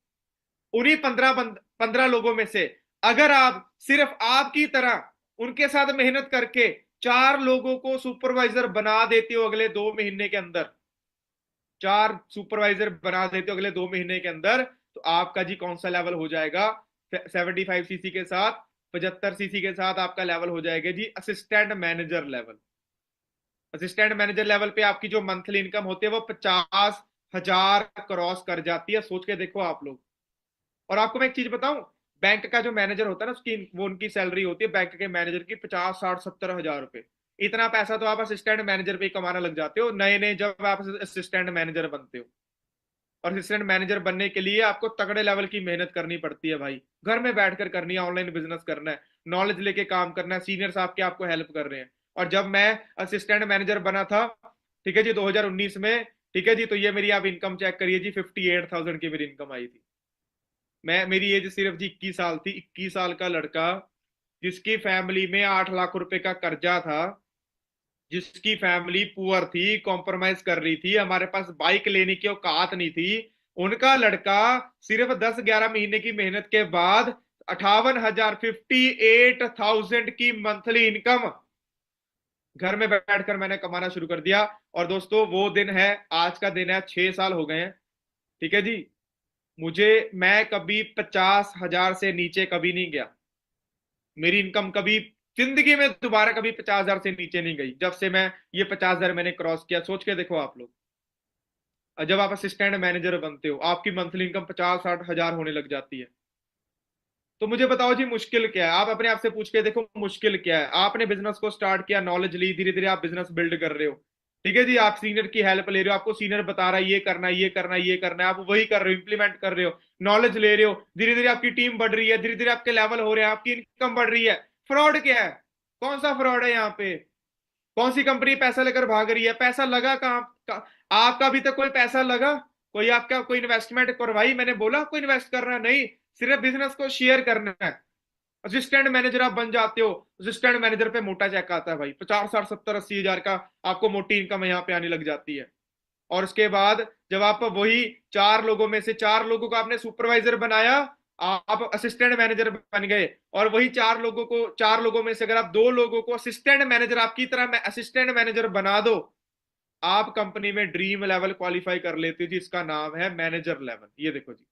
उन्हीं 15 लोगों में से अगर आप सिर्फ आपकी तरह उनके साथ मेहनत करके 4 लोगों को सुपरवाइजर बना देते हो अगले 2 महीने के अंदर, 4 सुपरवाइजर बना देते हो अगले 2 महीने के अंदर, तो आपका जी कौन सा लेवल हो जाएगा? 75 CC के साथ, 75 CC के साथ आपका लेवल हो जाएगा जी assistant manager level. Assistant manager level पे आपकी जो मंथली इनकम होती है वो 50 हजार क्रॉस कर जाती है। सोच के देखो आप लोग। और आपको मैं एक चीज बताऊं, बैंक का जो मैनेजर होता है ना, उसकी वो उनकी सैलरी होती है बैंक के मैनेजर की 50 60 70 हजार रुपए। इतना पैसा तो आप असिस्टेंट मैनेजर पे कमाना लग जाते हो नए नए जब आप असिस्टेंट मैनेजर बनते हो। और असिस्टेंट मैनेजर बनने के लिए आपको तगड़े लेवल की मेहनत करनी पड़ती है भाई, घर में बैठकर करनी है, ऑनलाइन बिजनेस करना है, नॉलेज लेके काम करना है, सीनियर साहब के आपको हेल्प कर रहे हैं। और जब मैं असिस्टेंट मैनेजर बना था, ठीक है जी, 2019 में, ठीक है जी, तो ये मेरी आप इनकम चेक करिए जी, 58,000 की मेरी इनकम आई थी। मेरी एज सिर्फ जी 21 साल थी। 21 साल का लड़का जिसकी फैमिली में 8 लाख रुपए का कर्जा था, जिसकी फैमिली पुअर थी, कॉम्प्रोमाइज कर रही थी, हमारे पास बाइक लेने की औकात नहीं थी, उनका लड़का सिर्फ 10 11 महीने की मेहनत के बाद 58 हजार, 58,000 की मंथली इनकम घर में बैठकर मैंने कमाना शुरू कर दिया। और दोस्तों वो दिन है, आज का दिन है, 6 साल हो गए हैं। ठीक है जी, मुझे मैं कभी 50 हजार से नीचे कभी नहीं गया। मेरी इनकम कभी जिंदगी में दोबारा कभी 50 हजार से नीचे नहीं गई जब से मैं ये 50 हजार मैंने क्रॉस किया। सोच के देखो आप लोग, जब आप असिस्टेंट मैनेजर बनते हो आपकी मंथली इनकम 50 60 हजार होने लग जाती है। तो मुझे बताओ जी मुश्किल क्या है? आप अपने आप से पूछ के देखो मुश्किल क्या है। आपने बिजनेस को स्टार्ट किया, नॉलेज ली, धीरे धीरे आप बिजनेस बिल्ड कर रहे हो। ठीक है जी, आप सीनियर की हेल्प ले रहे हो, आपको सीनियर बता रहा है ये करना है, ये करना है, ये करना है, आप वही कर रहे हो, इंप्लीमेंट कर रहे हो, नॉलेज ले रहे हो, धीरे धीरे आपकी टीम बढ़ रही है, धीरे धीरे आपके लेवल हो रहे हैं, आपकी इनकम बढ़ रही है। फ्रॉड क्या है? कौन सा फ्रॉड है यहाँ पे? कौन सी कंपनी पैसा लेकर भाग रही है? पैसा लगा कहाँ आपका अभी तक कोई पैसा लगा? कोई आपका कोई इन्वेस्टमेंट करवाई? मैंने बोला कोई इन्वेस्ट करना नहीं, सिर्फ बिजनेस को शेयर करना है। असिस्टेंट मैनेजर आप बन जाते हो, असिस्टेंट मैनेजर पे मोटा चेक आता है भाई, 50 60 70 80 हजार का आपको मोटी इनकम यहाँ पे आने लग जाती है। और उसके बाद जब आप वही 4 लोगों में से 4 लोगों को आपने सुपरवाइजर बनाया, आप असिस्टेंट मैनेजर बन गए, और वही 4 लोगों में से अगर आप 2 लोगों को असिस्टेंट मैनेजर आपकी तरह असिस्टेंट मैनेजर बना दो, आप कंपनी में ड्रीम लेवल क्वालिफाई कर लेते हो जी। इसका नाम है मैनेजर लेवल। ये देखो जी,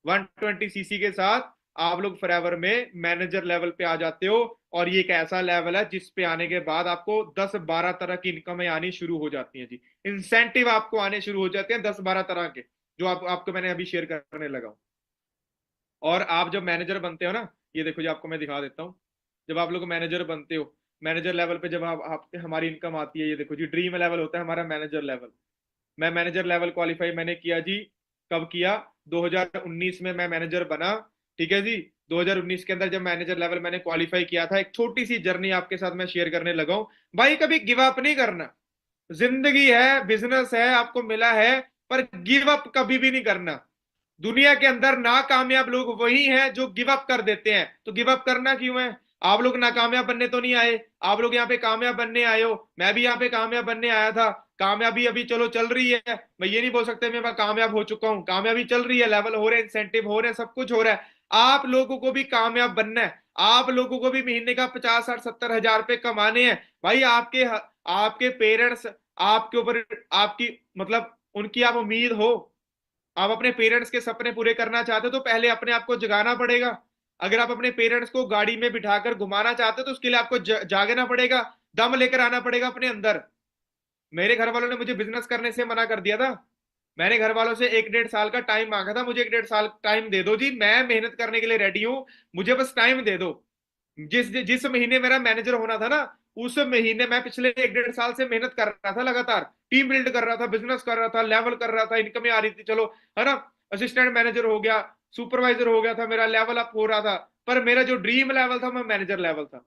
120 सीसी के साथ आप लोग फॉरएवर में मैनेजर लेवल पे आ जाते हो। और ये एक ऐसा लेवल है जिस पे आने के बाद आपको 10 12 तरह की इनकमें आनी शुरू हो जाती हैं जी। इंसेंटिव आपको आने शुरू हो जाते हैं 10 12 तरह के, जो आपको मैंने अभी शेयर करने लगा हूं। और आप जब मैनेजर बनते हो ना, ये देखो जी, आपको मैं दिखा देता हूँ। जब आप लोग मैनेजर बनते हो, मैनेजर लेवल पे जब आप हमारी इनकम आती है, ये देखो जी, ड्रीम लेवल होता है हमारा मैनेजर लेवल। मैं मैनेजर लेवल क्वालिफाई मैंने किया जी। कब किया? 2019 में मैं मैनेजर बना। ठीक है जी, 2019 के अंदर जब मैनेजर लेवल मैंने क्वालिफाई किया था, एक छोटी सी जर्नी आपके साथ मैं शेयर करने लगा हूं। भाई कभी गिव अप नहीं करना। जिंदगी है, बिजनेस है, आपको मिला है, पर गिव अप कभी भी नहीं करना। दुनिया के अंदर नाकामयाब लोग वही हैं जो गिव अप कर देते हैं। तो गिव अप करना क्यों है? आप लोग नाकामयाब बनने तो नहीं आए, आप लोग यहाँ पे कामयाब बनने आए हो। मैं भी यहाँ पे कामयाब बनने आया था। कामयाबी अभी चलो चल रही है, मैं ये नहीं बोल सकता मैं कामयाब हो चुका हूँ। कामयाबी चल रही है, लेवल हो रहे हैं, इंसेंटिव हो रहे हैं, सब कुछ हो रहा है। आप लोगों को भी कामयाब बनना है। आप लोगों को भी महीने का 50 60 70 हजार रुपए कमाने हैं। भाई आपके आपके पेरेंट्स आपके ऊपर, आपकी मतलब उनकी आप उम्मीद हो। आप अपने पेरेंट्स के सपने पूरे करना चाहते हो तो पहले अपने आप को जगाना पड़ेगा। अगर आप अपने पेरेंट्स को गाड़ी में बिठाकर घुमाना चाहते हो तो उसके लिए आपको जागना पड़ेगा, दम लेकर आना पड़ेगा अपने अंदर। मेरे घर वालों ने मुझे बिजनेस करने से मना कर दिया था। मैंने घर वालों से 1 1.5 साल का टाइम मांगा था, मुझे 1 1.5 साल टाइम दे दो जी, मैं मेहनत करने के लिए रेडी हूं, मुझे बस टाइम दे दो। जिस जिस महीने मेरा मैनेजर होना था ना, उस महीने मैं पिछले 1 1.5 साल से मेहनत कर रहा था, लगातार टीम बिल्ड कर रहा था, बिजनेस कर रहा था, लेवल कर रहा था, इनकम आ रही थी, चलो है ना। असिस्टेंट मैनेजर हो गया, सुपरवाइजर हो गया था, मेरा लेवल अप हो रहा था। पर मेरा जो ड्रीम लेवल था, मैं मैनेजर लेवल था।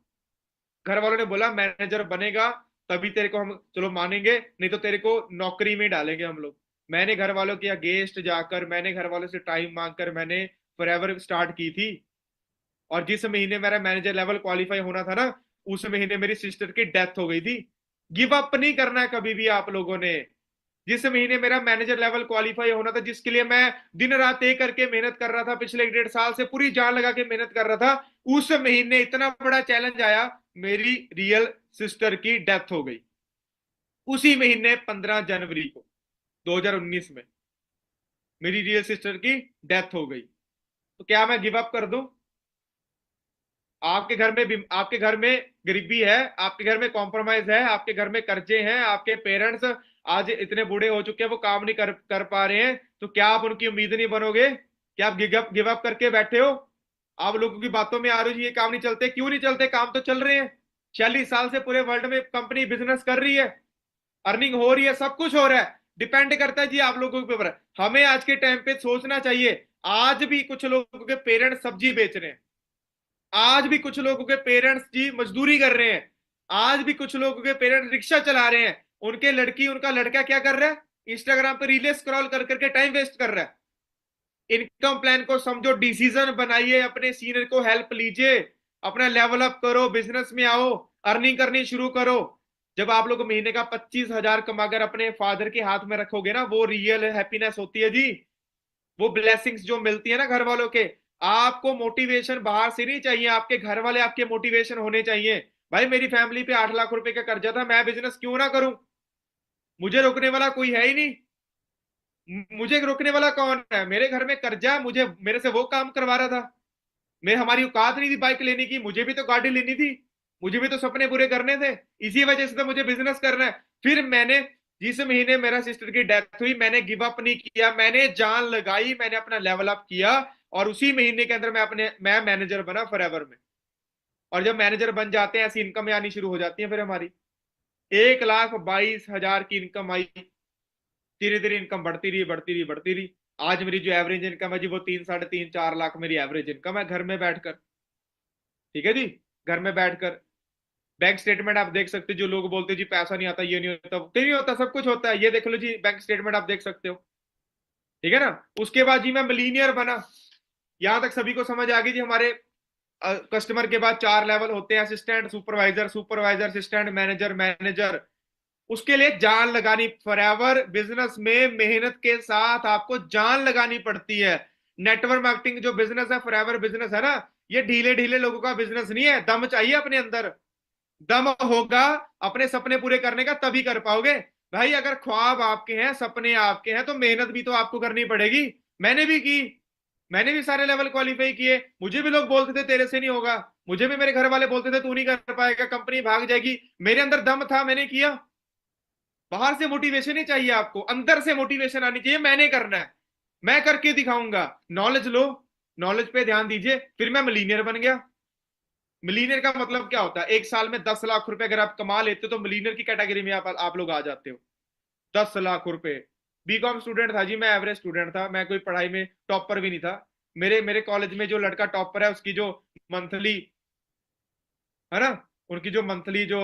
घर वालों ने बोला मैनेजर बनेगा तभी तेरे को हम चलो मानेंगे, नहीं तो तेरे को नौकरी में डालेंगे हम लोग। मैंने घर वालों के अगेंस्ट जाकर, मैंने घर वालों से टाइम मांगकर मैंने फॉरएवर स्टार्ट की थी। और जिस महीने मेरा मैनेजर लेवल क्वालिफाई होना था ना, उस महीने मेरी सिस्टर की डेथ हो गई थी। गिव अप नहीं करना है कभी भी आप लोगों ने। जिस महीने मेरा मैनेजर लेवल क्वालिफाई होना था, जिसके लिए मैं दिन रात एक करके मेहनत कर रहा था, पिछले 1 1.5 साल से पूरी जान लगा के मेहनत कर रहा था, उस महीने इतना बड़ा चैलेंज आया, मेरी रियल सिस्टर की डेथ हो गई। उसी महीने 15 जनवरी को 2019 में मेरी रियल सिस्टर की डेथ हो गई। तो क्या मैं गिव अप कर दूं? आपके घर में गरीबी है, आपके घर में कॉम्प्रोमाइज है, आपके घर में कर्जे हैं, आपके पेरेंट्स आज इतने बूढ़े हो चुके हैं, वो काम नहीं कर पा रहे हैं, तो क्या आप उनकी उम्मीद नहीं बनोगे? क्या आप गिव अप करके बैठे हो? आप लोगों की बातों में आ रही हो ये काम नहीं चलते, क्यों नहीं चलते? काम तो चल रहे हैं। 46 साल से पूरे वर्ल्ड में कंपनी बिजनेस कर रही है, अर्निंग हो रही है, सब कुछ हो रहा है। डिपेंड करता है जी आप लोगों के ऊपर। हमें आज के टाइम पे सोचना चाहिए, आज भी कुछ लोगों के पेरेंट्स सब्जी बेच रहे हैं, आज भी कुछ लोगों के पेरेंट्स जी मजदूरी कर रहे हैं, आज भी कुछ लोगों के पेरेंट्स रिक्शा चला रहे हैं, उनका लड़का क्या कर रहा है? इंस्टाग्राम पे रीले स्क्रॉल कर करके टाइम वेस्ट कर रहा है। इनकम प्लान को समझो, डिसीजन बनाइए, अपने सीनियर को हेल्प लीजिए, अपना लेवल अप करो, बिजनेस में आओ, अर्निंग करनी शुरू करो। जब आप लोग महीने का 25 हजार कमाकर अपने फादर के हाथ में रखोगे ना, वो रियल हैप्पीनेस होती है जी। वो ब्लेसिंग्स जो मिलती है ना घर वालों के, आपको मोटिवेशन बाहर से नहीं चाहिए, आपके घर वाले आपके मोटिवेशन होने चाहिए। भाई मेरी फैमिली पे 8 लाख रुपए का कर्जा था, मैं बिजनेस क्यों ना करूं? मुझे रोकने वाला कोई है ही नहीं। मुझे रोकने वाला कौन है? मेरे घर में कर्जा, मुझे मेरे से वो काम करवा रहा था। मैं हमारी औकात नहीं थी बाइक लेने की, मुझे भी तो गाड़ी लेनी थी, मुझे भी तो सपने पूरे करने थे। इसी वजह से तो मुझे बिजनेस करना है। फिर मैंने, जिस महीने मेरा सिस्टर की डेथ हुई, मैंने गिव अप नहीं किया, मैंने जान लगाई, मैंने अपना लेवल अप किया। और उसी महीने के अंदर मैं मैनेजर बना फॉरएवर में। और जब मैनेजर बन जाते हैं, ऐसी इनकम आनी शुरू हो जाती है फिर हमारी। 1,22,000 की इनकम आई। धीरे धीरे इनकम बढ़ती रही बढ़ती रही बढ़ती रही। आज मेरी जो एवरेज इनकम है जी वो 3, 3.5, 4 लाख मेरी एवरेज इनकम है घर में बैठकर। ठीक है जी। घर में बैठकर बैंक स्टेटमेंट आप देख सकते हो। जो लोग बोलते हैं जी पैसा नहीं आता, ये नहीं होता, नहीं होता, सब कुछ होता है। ये देख लो जी, बैंक स्टेटमेंट आप देख सकते हो। ठीक है ना। उसके बाद जी मैं मिलीनियर बना। यहां तक सभी को समझ आ गई जी। हमारे कस्टमर के बाद 4 लेवल होते हैं, assistant, supervisor, supervisor, assistant, manager, manager. उसके लिए जान लगानी, फॉरएवर बिजनेस में मेहनत के साथ आपको जान लगानी पड़ती है। नेटवर्क मार्केटिंग जो बिजनेस है, फॉरएवर बिजनेस है ना, ये ढीले ढीले लोगों का बिजनेस नहीं है। दम चाहिए अपने अंदर। दम होगा अपने सपने पूरे करने का, तभी कर पाओगे। भाई अगर ख्वाब आपके हैं, सपने आपके हैं, तो मेहनत भी तो आपको करनी पड़ेगी। मैंने भी की। मैंने भी सारे लेवल क्वालिफाई किए। मुझे भी लोग बोलते थे तेरे से नहीं होगा। मुझे भी मेरे घर वाले बोलते थे तू नहीं कर पाएगा, कंपनी भाग जाएगी। मेरे अंदर दम था, मैंने किया। बाहर से मोटिवेशन ही चाहिए आपको, अंदर से मोटिवेशन आनी चाहिए। मैंने करना है, मैं करके दिखाऊंगा। नॉलेज लो, नॉलेज पे ध्यान दीजिए। फिर मैं मिलीनियर बन गया। मिलीनियर का मतलब क्या होता है? एक साल में 10 लाख रुपए अगर आप कमा लेते हो तो मिलीनियर की कैटेगरी में आप लोग आ जाते हो। 10 लाख रुपए। बीकॉम स्टूडेंट था जी मैं, एवरेज स्टूडेंट था मैं, कोई पढ़ाई में टॉपर भी नहीं था। मेरे मेरे कॉलेज में जो लड़का टॉपर है उसकी जो मंथली, है ना, उनकी जो मंथली जो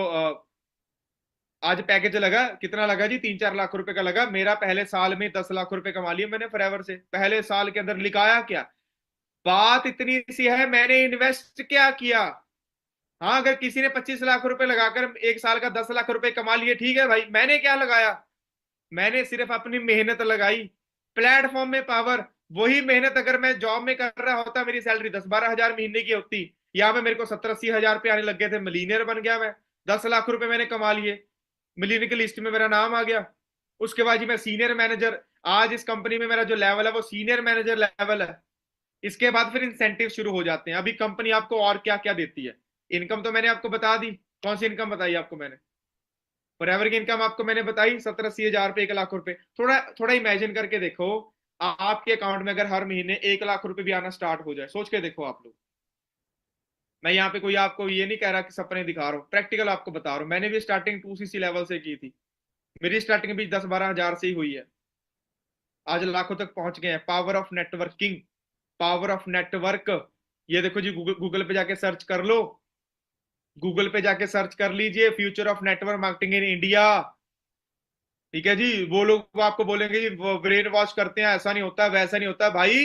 आज पैकेज लगा, कितना लगा जी? 3, 4 लाख रुपए का लगा। मेरा पहले साल में 10 लाख रुपए कमा लिए मैंने फॉरएवर से, पहले साल के अंदर। लिखाया क्या? बात इतनी सी है, मैंने इन्वेस्ट क्या किया। हाँ, अगर किसी ने 25 लाख रुपए लगाकर एक साल का 10 लाख रुपए कमा लिए, ठीक है भाई। मैंने क्या लगाया? मैंने सिर्फ अपनी मेहनत लगाई। प्लेटफॉर्म में पावर। वही मेहनत अगर मैं जॉब में कर रहा होता, मेरी सैलरी 10, 12 हजार महीने की होती। यहाँ पे मेरे को 70, 80 हजार रुपये आने लग गए थे। मिलीनियर बन गया मैं। 10 लाख रुपए मैंने कमा लिए। मिलीनियर की लिस्ट में मेरा नाम आ गया। उसके बाद जी मैं सीनियर मैनेजर। आज इस कंपनी में मेरा जो लेवल है वो सीनियर मैनेजर लेवल है। इसके बाद फिर इंसेंटिव शुरू हो जाते हैं। अभी कंपनी आपको और क्या क्या देती है? इनकम तो मैंने आपको बता दी। कौन सी इनकम बताई आपको मैंने? फॉरएवर की इनकम आपको मैंने बताई, 70, 80 हजार रुपए, 1 लाख रुपए। थोड़ा थोड़ा इमेजिन करके देखो, आपके अकाउंट में अगर हर महीने 1 लाख रुपए भी आना स्टार्ट हो जाए, सोच के देखो आप लोग। मैं यहाँ पे कोई आपको ये नहीं कह रहा कि सपने दिखा रहा हूँ, प्रैक्टिकल आपको बता रहा हूँ। मैंने भी स्टार्टिंग 2 CC लेवल से की थी। मेरी स्टार्टिंग भी 10, 12 हजार से ही हुई है। आज लाखों तक पहुंच गए हैं। Power of networking, power of network. ये देखो जी, गूगल गूगल पे जाके सर्च कर लो। गूगल पे जाके सर्च कर लीजिए, future of network marketing in India. ठीक है जी। वो लोग वो आपको बोलेंगे जी ब्रेन वॉश करते हैं, ऐसा नहीं होता, वैसा नहीं होता। भाई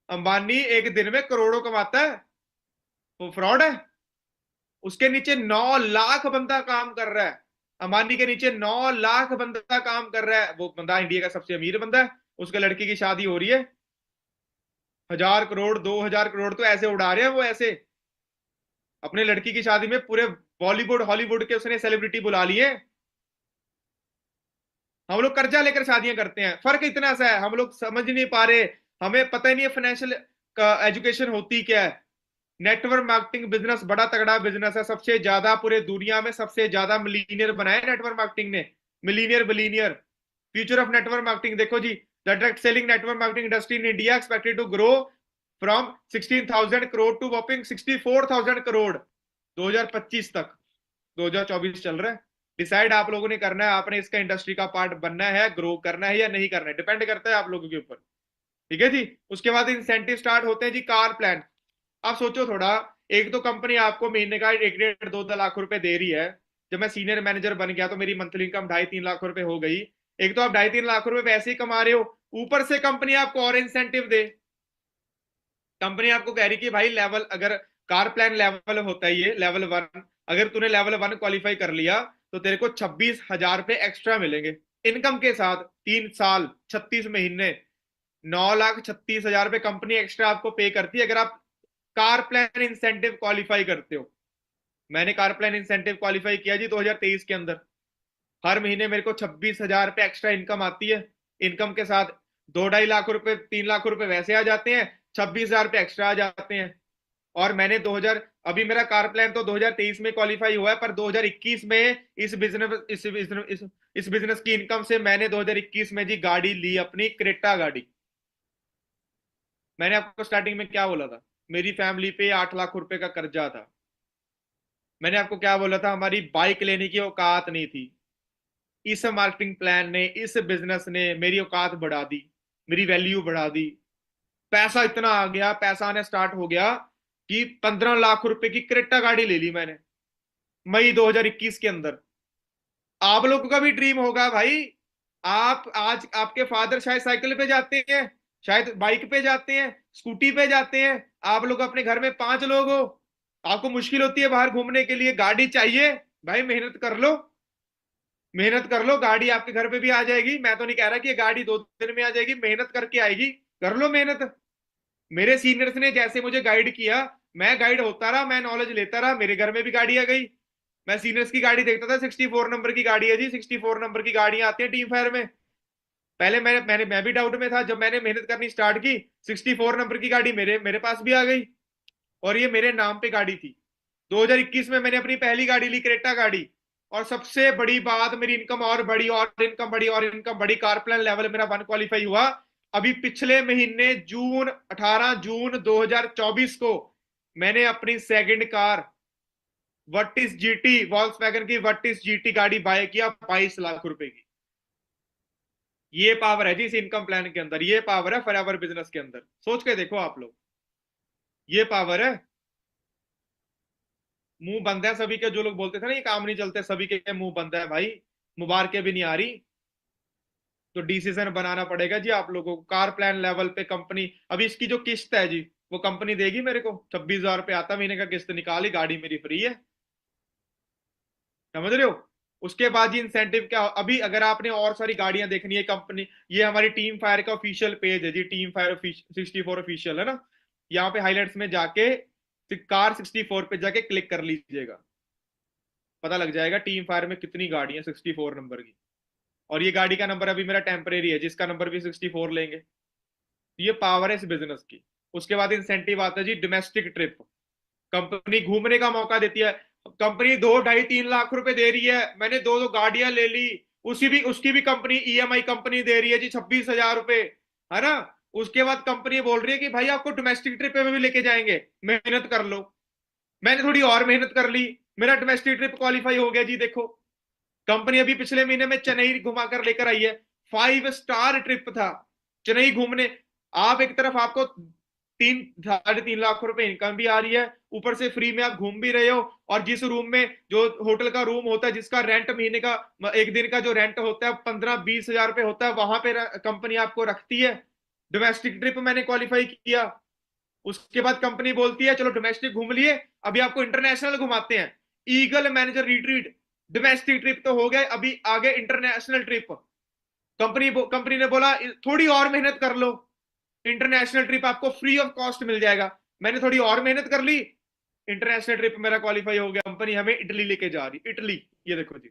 अंबानी एक दिन में करोड़ों कमाता है, वो फ्रॉड है। उसके नीचे 9 लाख बंदा काम कर रहा है। अंबानी के नीचे 9 लाख बंदा काम कर रहा है। वो बंदा इंडिया का सबसे अमीर बंदा है। उसके लड़की की शादी हो रही है। 1,000 करोड़, 2,000 करोड़ तो ऐसे उड़ा रहे हैं वो, ऐसे। अपने लड़की की शादी में पूरे बॉलीवुड हॉलीवुड के उसने सेलिब्रिटी बुला लिए। हम लोग कर्जा लेकर शादियां करते हैं। फर्क इतना सा है, हम लोग समझ नहीं पा रहे। हमें पता ही नहीं है फाइनेंशियल एजुकेशन होती क्या है। नेटवर्क मार्केटिंग बिजनेस बड़ा तगड़ा बिजनेस है। सबसे ज्यादा पूरे दुनिया में सबसे ज्यादा मिलीनियर बनाए नेटवर्क मार्केटिंग ने। Millionaire billionaire. Future of network marketing देखो जी। The direct selling network marketing industry in India expected to grow from 16,000 crore to whopping 64,000 crore 2025 तक। 2024 चल रहा है। डिसाइड आप लोगों ने करना है, आपने इसका इंडस्ट्री का पार्ट बनना है, ग्रो करना है या नहीं करना है, डिपेंड करता है आप लोगों के ऊपर। ठीक है जी। उसके बाद इंसेंटिव स्टार्ट होते हैं जी। Car plan. आप सोचो थोड़ा। एक तो कंपनी आपको महीने का 1, 1.5, 2 लाख रुपए दे रही है। जब मैं सीनियर मैनेजर बन गया तो मेरी मंथली इनकम 2.5, 3 लाख रुपए हो गई। एक तो आप 2.5, 3 लाख रुपए वैसे ही कमा रहे हो, ऊपर से कंपनी आपको और इंसेंटिव दे। कंपनी आपको कह रही कि भाई लेवल, अगर कार प्लान लेवल होता है ये लेवल 1, अगर तूने लेवल 1 क्वालिफाई कर लिया तो तेरे को 26,000 रुपए एक्स्ट्रा मिलेंगे इनकम के साथ। 3 साल, 36 महीने, 9,36,000 रुपए कंपनी एक्स्ट्रा आपको पे करती है अगर आप कार प्लान इंसेंटिव क्वालिफाई करते हो। मैंने कार प्लान इंसेंटिव क्वालिफाई किया जी 2023 के अंदर। हर महीने मेरे को 26,000 रुपए एक्स्ट्रा इनकम आती है। इनकम के साथ 2, 2.5 लाख रुपए, 3 लाख रुपए वैसे आ जाते हैं, 26,000 रुपए एक्स्ट्रा आ जाते हैं। और मैंने 2000, अभी मेरा कार प्लान तो 2023 में क्वालिफाई हुआ है, पर 2021 में इस बिजनेस की इनकम से मैंने 2021 में जी गाड़ी ली, अपनी क्रेटा गाड़ी। मैंने आपको स्टार्टिंग में क्या बोला था? मेरी फैमिली पे 8 लाख रुपए का कर्जा था। मैंने आपको क्या बोला था, हमारी बाइक लेने की औकात नहीं थी। इस मार्केटिंग प्लान ने, इस बिजनेस ने मेरी औकात बढ़ा दी, मेरी वैल्यू बढ़ा दी। पैसा इतना आ गया, पैसा आने स्टार्ट हो गया कि 15 लाख रुपए की क्रेटा गाड़ी ले ली मैंने मई 2021 के अंदर। आप लोगों का भी ड्रीम होगा भाई। आप आज, आपके फादर शायद साइकिल पे जाते हैं, शायद बाइक पे जाते हैं, स्कूटी पे जाते हैं। आप लोग अपने घर में 5 लोग हो, आपको मुश्किल होती है बाहर घूमने के लिए, गाड़ी चाहिए। भाई मेहनत कर लो, मेहनत कर लो, गाड़ी आपके घर पे भी आ जाएगी। मैं तो नहीं कह रहा कि ये गाड़ी 2 दिन में आ जाएगी, मेहनत करके आएगी। कर लो मेहनत। मेरे सीनियर्स ने जैसे मुझे गाइड किया, मैं गाइड होता रहा, मैं नॉलेज लेता रहा, मेरे घर में भी गाड़ी आ गई। मैं सीनियर्स की गाड़ी देखता था, 64 नंबर की गाड़ी है जी, 64 नंबर की गाड़ियां आती है टीम फायर में। पहले मैं भी डाउट में था, जब मैंने मेहनत करनी स्टार्ट की, 64 नंबर की गाड़ी मेरे मेरे पास भी आ गई, और ये मेरे नाम पे गाड़ी थी। 2021 में मैंने अपनी पहली गाड़ी ली, क्रेटा गाड़ी। और सबसे बड़ी बात, मेरी इनकम और बढ़ी, और इनकम बढ़ी, और इनकम बढ़ी, कार प्लान लेवल मेरा 1 क्वालिफाई हुआ। अभी पिछले महीने जून, 18 जून 2024 को मैंने अपनी second car Virtus GT, Volkswagen की वर्टिस जीटी गाड़ी बाय किया 22 लाख रुपए की। ये पावर है जी इस इनकम प्लान के अंदर, ये पावर है फॉरएवर बिजनेस के अंदर। सोच के देखो आप लोग, ये पावर है। मुंह बंद है सभी के, जो लोग बोलते थे ना ये काम नहीं चलते, सभी के मुंह बंद है भाई। मुबारकें भी नहीं आ रही। तो डिसीजन बनाना पड़ेगा जी आप लोगों को। कार प्लान लेवल पे कंपनी, अभी इसकी जो किस्त है जी, वो कंपनी देगी मेरे को। 26,000 रुपये आता महीने का, किस्त निकाली, गाड़ी मेरी फ्री है। समझ रहे हो? उसके बाद जी इंसेंटिव क्या अभी, अगर आपने और सारी गाड़ियां देखनी है कंपनी, ये हमारी टीम फायर का ऑफिशियल पेज है जी, टीम फायर 64 ऑफिशियल है ना। यहाँ पे हाईलाइट्स में जाके कार 64 पे जाके क्लिक कर लीजिएगा, पता लग जाएगा टीम फायर में कितनी गाड़ियां 64 नंबर की। और ये गाड़ी का नंबर अभी मेरा टेम्परेरी है, जिसका नंबर भी 64 लेंगे। तो ये पावर है इस बिजनेस की। उसके बाद इंसेंटिव आता है जी डोमेस्टिक ट्रिप। कंपनी घूमने का मौका देती है। कंपनी 2, 2.5, 3 लाख रुपए दे रही है, मैंने 2 2 गाड़ियां ले ली। उसकी भी कंपनी ईएमआई कंपनी दे रही है जी 26,000 रुपए, है ना। उसके बाद कंपनी बोल रही है कि भाई आपको डोमेस्टिक ट्रिप पे भी लेके जाएंगे, मेहनत कर लो। मैंने थोड़ी और मेहनत कर ली, मेरा डोमेस्टिक ट्रिप क्वालिफाई हो गया जी। देखो, कंपनी अभी पिछले महीने में चेन्नई घुमाकर लेकर आई है, 5 स्टार ट्रिप था चेन्नई घूमने। आप एक तरफ आपको 3, 3.5 लाख रुपए इनकम भी आ रही है, ऊपर से फ्री में आप घूम भी रहे हो। और जिस रूम में, जो होटल का रूम होता है जिसका रेंट महीने का, एक दिन का जो रेंट होता है 15-20 हजार रुपए होता है, वहां पे कंपनी आपको रखती है। डोमेस्टिक ट्रिप मैंने क्वालिफाई किया। उसके बाद कंपनी बोलती है चलो डोमेस्टिक घूम लिए, अभी आपको इंटरनेशनल घुमाते हैं। Eagle manager retreat, domestic trip तो हो गए, अभी आगे इंटरनेशनल ट्रिप। कंपनी ने बोला थोड़ी और मेहनत कर लो, इंटरनेशनल ट्रिप आपको फ्री ऑफ कॉस्ट मिल जाएगा। मैंने थोड़ी और मेहनत कर ली, इंटरनेशनल ट्रिप मेरा क्वालिफाई हो गया। कंपनी हमें इटली लेके जा रही, इटली। ये देखो जी,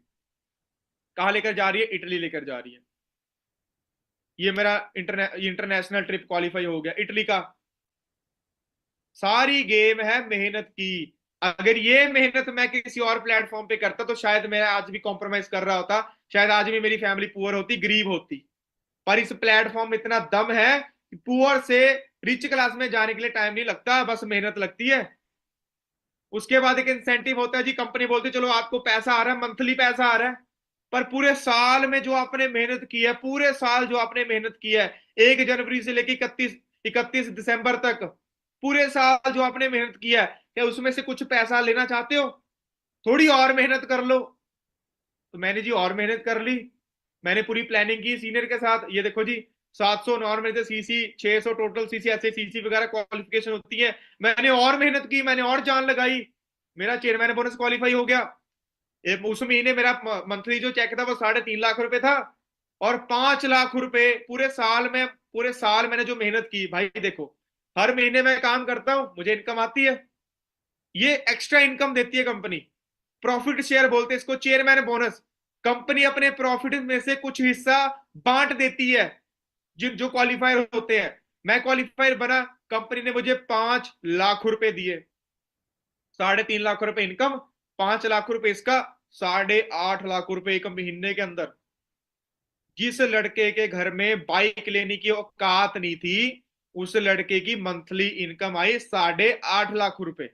कहाँ लेकर जा रही है, इटली लेकर जा रही है। ये मेरा इंटरनेशनल ट्रिप क्वालिफाई हो गया इटली का। सारी गेम है मेहनत की। अगर ये मेहनत मैं किसी और प्लेटफॉर्म पे करता तो शायद मैं आज भी कॉम्प्रोमाइज कर रहा होता, शायद आज भी मेरी फैमिली पुअर होती, गरीब होती। पर इस प्लेटफॉर्म में इतना दम है कि पुअर से रिच क्लास में जाने के लिए टाइम नहीं लगता, बस मेहनत लगती है। उसके बाद एक इंसेंटिव होता है जी, कंपनी बोलती है चलो आपको पैसा आ रहा है, मंथली पैसा आ रहा है। पर पूरे साल में जो आपने मेहनत की है, पूरे साल जो आपने मेहनत की है, 1 जनवरी से लेकर 31 दिसंबर तक, पूरे साल जो आपने मेहनत किया है, क्या उसमें से कुछ पैसा लेना चाहते हो? थोड़ी और मेहनत कर लो। तो मैंने जी और मेहनत कर ली। मैंने पूरी प्लानिंग की सीनियर के साथ। ये देखो जी, 700 नॉर्मल से सीसी, 600 टोटल सीसी, ऐसे सीसी वगैरह क्वालिफिकेशन होती है। मैंने और मेहनत की, मैंने और जान लगाई, मेरा चेयरमैन बोनस क्वालिफाई हो गया। उस महीने मेरा मंथली जो चेक था वो 3.5 लाख रुपए था। और 5 लाख रुपए पूरे साल मैंने जो मेहनत की भाई, देखो हर महीने मैं काम करता हूं, मुझे इनकम आती है। ये एक्स्ट्रा इनकम देती है कंपनी, प्रॉफिट शेयर बोलते हैं इसको, चेयरमैन बोनस। कंपनी अपने प्रॉफिट में से कुछ हिस्सा बांट देती है जिन जो क्वालिफायर होते हैं। मैं क्वालिफायर बना, कंपनी ने मुझे 5 लाख रुपए दिए। 3.5 लाख रुपए इनकम, 5 लाख रुपए इसका, 8.5 लाख रुपए एक महीने के अंदर। जिस लड़के के घर में बाइक लेने की औकात नहीं थी, उस लड़के की मंथली इनकम आई 8.5 लाख रुपए।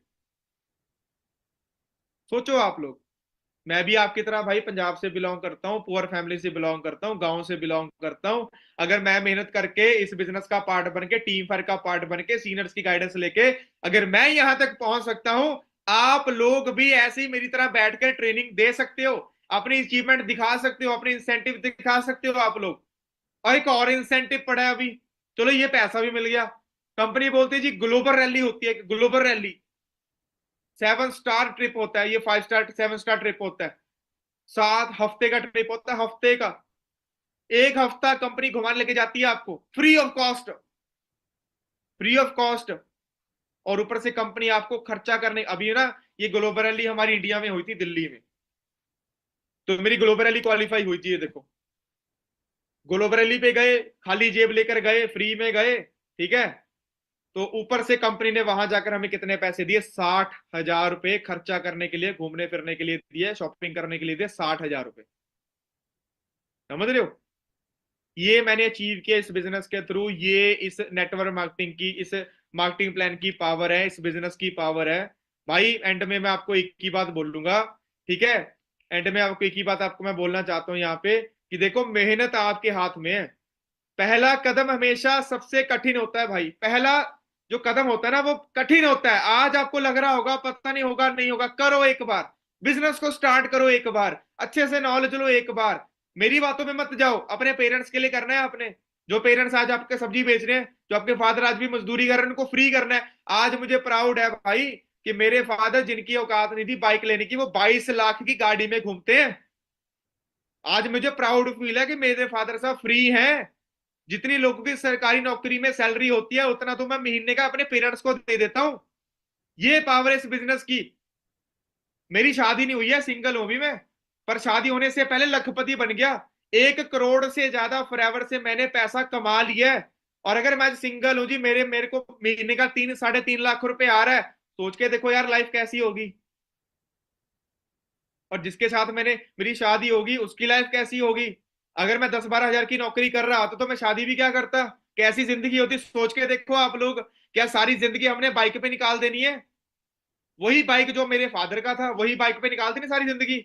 सोचो आप लोग। मैं भी आपकी तरह भाई पंजाब से बिलोंग करता हूँ, पुअर फैमिली से बिलोंग करता हूँ, गांव से बिलोंग करता हूँ। अगर मैं मेहनत करके इस बिजनेस का पार्ट बन के, टीम फायर का पार्ट बन के, सीनियर्स की गाइडेंस लेके अगर मैं यहां तक पहुंच सकता हूं, आप लोग भी ऐसे ही मेरी तरह बैठकर ट्रेनिंग दे सकते हो, अपनी अचीवमेंट दिखा सकते हो, अपनी इंसेंटिव दिखा सकते हो आप लोग। और एक और इंसेंटिव पड़ा है अभी, चलो ये पैसा भी मिल गया। कंपनी बोलती है जी ग्लोबल रैली होती है, ग्लोबल रैली 7 स्टार ट्रिप होता है, ये 5 स्टार 7 स्टार ट्रिप होता है, 7 हफ्ते का ट्रिप होता है, हफ्ते का। एक हफ्ता कंपनी घुमाने लेके जाती है आपको free of cost, free of cost. और ऊपर से कंपनी आपको खर्चा करने, अभी ना ये ग्लोबल रैली हमारी इंडिया में हुई थी दिल्ली में, तो मेरी ग्लोबल रैली क्वालिफाई हुई थी, ये देखो। ग्लोबल रैली पे गए, खाली जेब लेकर गए, फ्री में गए, ठीक है। तो ऊपर से कंपनी ने वहां जाकर हमें कितने पैसे दिए, 60,000 रुपए खर्चा करने के लिए, घूमने फिरने के लिए दिए, शॉपिंग करने के लिए दिए, 60,000 रुपए। समझ रहे हो? ये मैंने अचीव किया इस बिजनेस के थ्रू। ये इस नेटवर्क मार्केटिंग की, इस मार्केटिंग प्लान की पावर है, इस बिजनेस की पावर है। भाई एंड में मैं आपको एक ही बात बोलूंगा, ठीक है। एंड में आपको एक ही बात आपको मैं बोलना चाहता हूं यहाँ पे, कि देखो मेहनत आपके हाथ में है। पहला कदम हमेशा सबसे कठिन होता है भाई, पहला जो कदम होता है ना वो कठिन होता है। आज आपको लग रहा होगा पता नहीं होगा नहीं होगा, करो एक बार, बिजनेस को स्टार्ट करो एक बार, अच्छे से नॉलेज लो एक बार। मेरी बातों में मत जाओ, अपने पेरेंट्स के लिए करना है आपने। जो पेरेंट्स आज आपके सब्जी बेच रहे हैं, जो आपके फादर आज भी मजदूरी कर रहे हैं, उनको फ्री करना है। आज मुझे प्राउड है भाई कि मेरे फादर, जिनकी औकात नहीं थी बाइक लेने की, वो 22 लाख की गाड़ी में घूमते हैं। आज मुझे प्राउड फील है कि मेरे फादर साहब फ्री हैं। जितनी लोगों की सरकारी नौकरी में सैलरी होती है, उतना तो मैं महीने का अपने पेरेंट्स को दे देता हूं। ये पावर है इस बिजनेस की। मेरी शादी नहीं हुई है, सिंगल हूं भी मैं, पर शादी होने से पहले लखपति बन गया। 1 करोड़ से ज्यादा फॉरएवर से मैंने पैसा कमा लिया है। और अगर मैं सिंगल हूं जी, मेरे मेरे को महीने का 3 साढ़े 3 लाख रुपए आ रहा है, सोच के देखो यार लाइफ कैसी होगी। और जिसके साथ मेरी शादी होगी, उसकी लाइफ कैसी होगी। अगर मैं 10-12 हजार की नौकरी कर रहा होता तो मैं शादी भी क्या करता, कैसी जिंदगी होती, सोच के देखो आप लोग। क्या सारी जिंदगी हमने बाइक पे निकाल देनी है? वही बाइक जो मेरे फादर का था, वही बाइक पे निकालती ना सारी जिंदगी।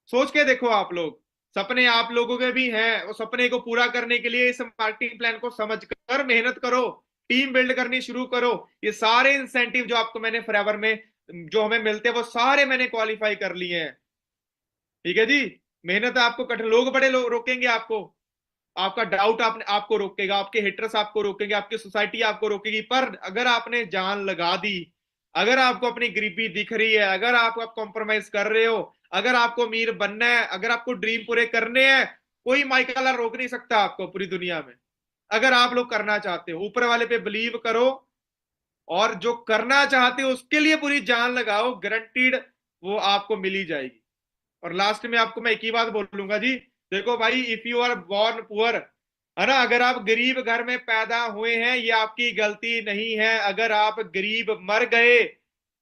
सोच के देखो आप लोग। सपने आप लोगों के भी हैं, वो सपने को पूरा करने के लिए इस मार्केटिंग प्लान को समझकर मेहनत करो, टीम बिल्ड करनी शुरू करो। ये सारे इंसेंटिव जो आपको मैंने फॉरएवर में जो हमें मिलते हैं, वो सारे मैंने क्वालिफाई कर लिए हैं। ठीक है जी। मेहनत आपको कठिन, लोग बड़े रोकेंगे आपको, आपका डाउट आपको रोकेगा, आपके हिटर्स आपको रोकेंगे, आपकी सोसाइटी आपको रोकेगी, पर अगर आपने जान लगा दी, अगर आपको अपनी गरीबी दिख रही है, अगर आप कॉम्प्रोमाइज कर रहे हो, अगर आपको अमीर बनना है, अगर आपको ड्रीम पूरे करने हैं, कोई माइकल रोक नहीं सकता आपको पूरी दुनिया में। अगर आप लोग करना चाहते हो, ऊपर वाले पे बिलीव करो, और जो करना चाहते हो उसके लिए पूरी जान लगाओ, गारंटीड वो आपको मिल ही जाएगी। और लास्ट में आपको मैं एक ही बात बोलूंगा जी, देखो भाई, if you are born poor, है ना, अगर आप गरीब घर में पैदा हुए हैं, ये आपकी गलती नहीं है। अगर आप गरीब मर गए,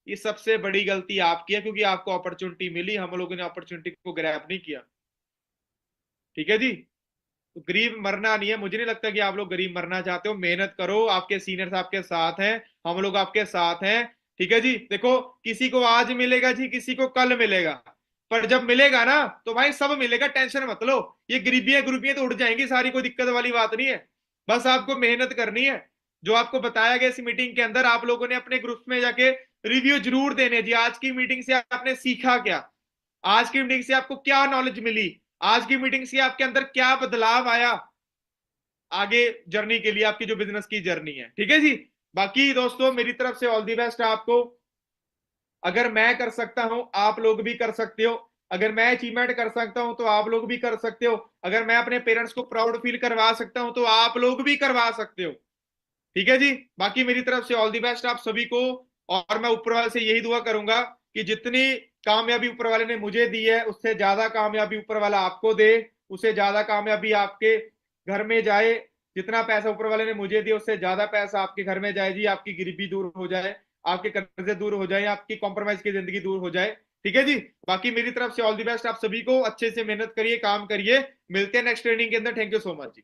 ये सबसे बड़ी गलती आपकी है, क्योंकि आपको अपॉर्चुनिटी मिली, हम लोगों ने अपॉर्चुनिटी को ग्रैब नहीं किया। ठीक है जी। तो गरीब मरना नहीं है, मुझे नहीं लगता कि आप लोग गरीब मरना चाहते हो। मेहनत करो, आपके सीनियर्स आपके साथ हैं, हम लोग आपके साथ हैं। ठीक है जी। देखो, किसी को आज मिलेगा जी, किसी को कल मिलेगा, पर जब मिलेगा ना तो भाई सब मिलेगा, टेंशन मत लो। ये गरीबियां गरीबियां तो उड़ जाएंगी सारी, कोई दिक्कत वाली बात नहीं है। बस आपको मेहनत करनी है। जो आपको बताया गया इस मीटिंग के अंदर, आप लोगों ने अपने ग्रुप में जाके रिव्यू जरूर देने जी, आज की मीटिंग से आपने सीखा क्या, आज की मीटिंग से आपको क्या नॉलेज मिली, आज की मीटिंग से आपके अंदर क्या बदलाव आया आगे जर्नी के लिए, आपकी जो बिजनेस की जर्नी है। ठीक है जी। बाकी दोस्तों, मेरी तरफ से ऑल दी बेस्ट आपको। अगर मैं कर सकता हूं, आप लोग भी कर सकते हो। अगर मैं अचीवमेंट कर सकता हूं तो आप लोग भी कर सकते हो। अगर मैं अपने पेरेंट्स को प्राउड फील करवा सकता हूं तो आप लोग भी करवा सकते हो। ठीक है जी। बाकी मेरी तरफ से ऑल दी बेस्ट आप सभी को। और मैं ऊपर वाले से यही दुआ करूंगा कि जितनी कामयाबी ऊपर वाले ने मुझे दी है, उससे ज्यादा कामयाबी ऊपर वाला आपको दे, उससे ज्यादा कामयाबी आपके घर में जाए। जितना पैसा ऊपर वाले ने मुझे दिया, उससे ज्यादा पैसा आपके घर में जाए जी, आपकी गरीबी दूर हो जाए, आपके कर्जे दूर हो जाए, आपकी कॉम्प्रोमाइज की जिंदगी दूर हो जाए। ठीक है जी। बाकी मेरी तरफ से ऑल दी बेस्ट आप सभी को। अच्छे से मेहनत करिए, काम करिए। मिलते हैं नेक्स्ट ट्रेनिंग के अंदर। Thank you so much ji.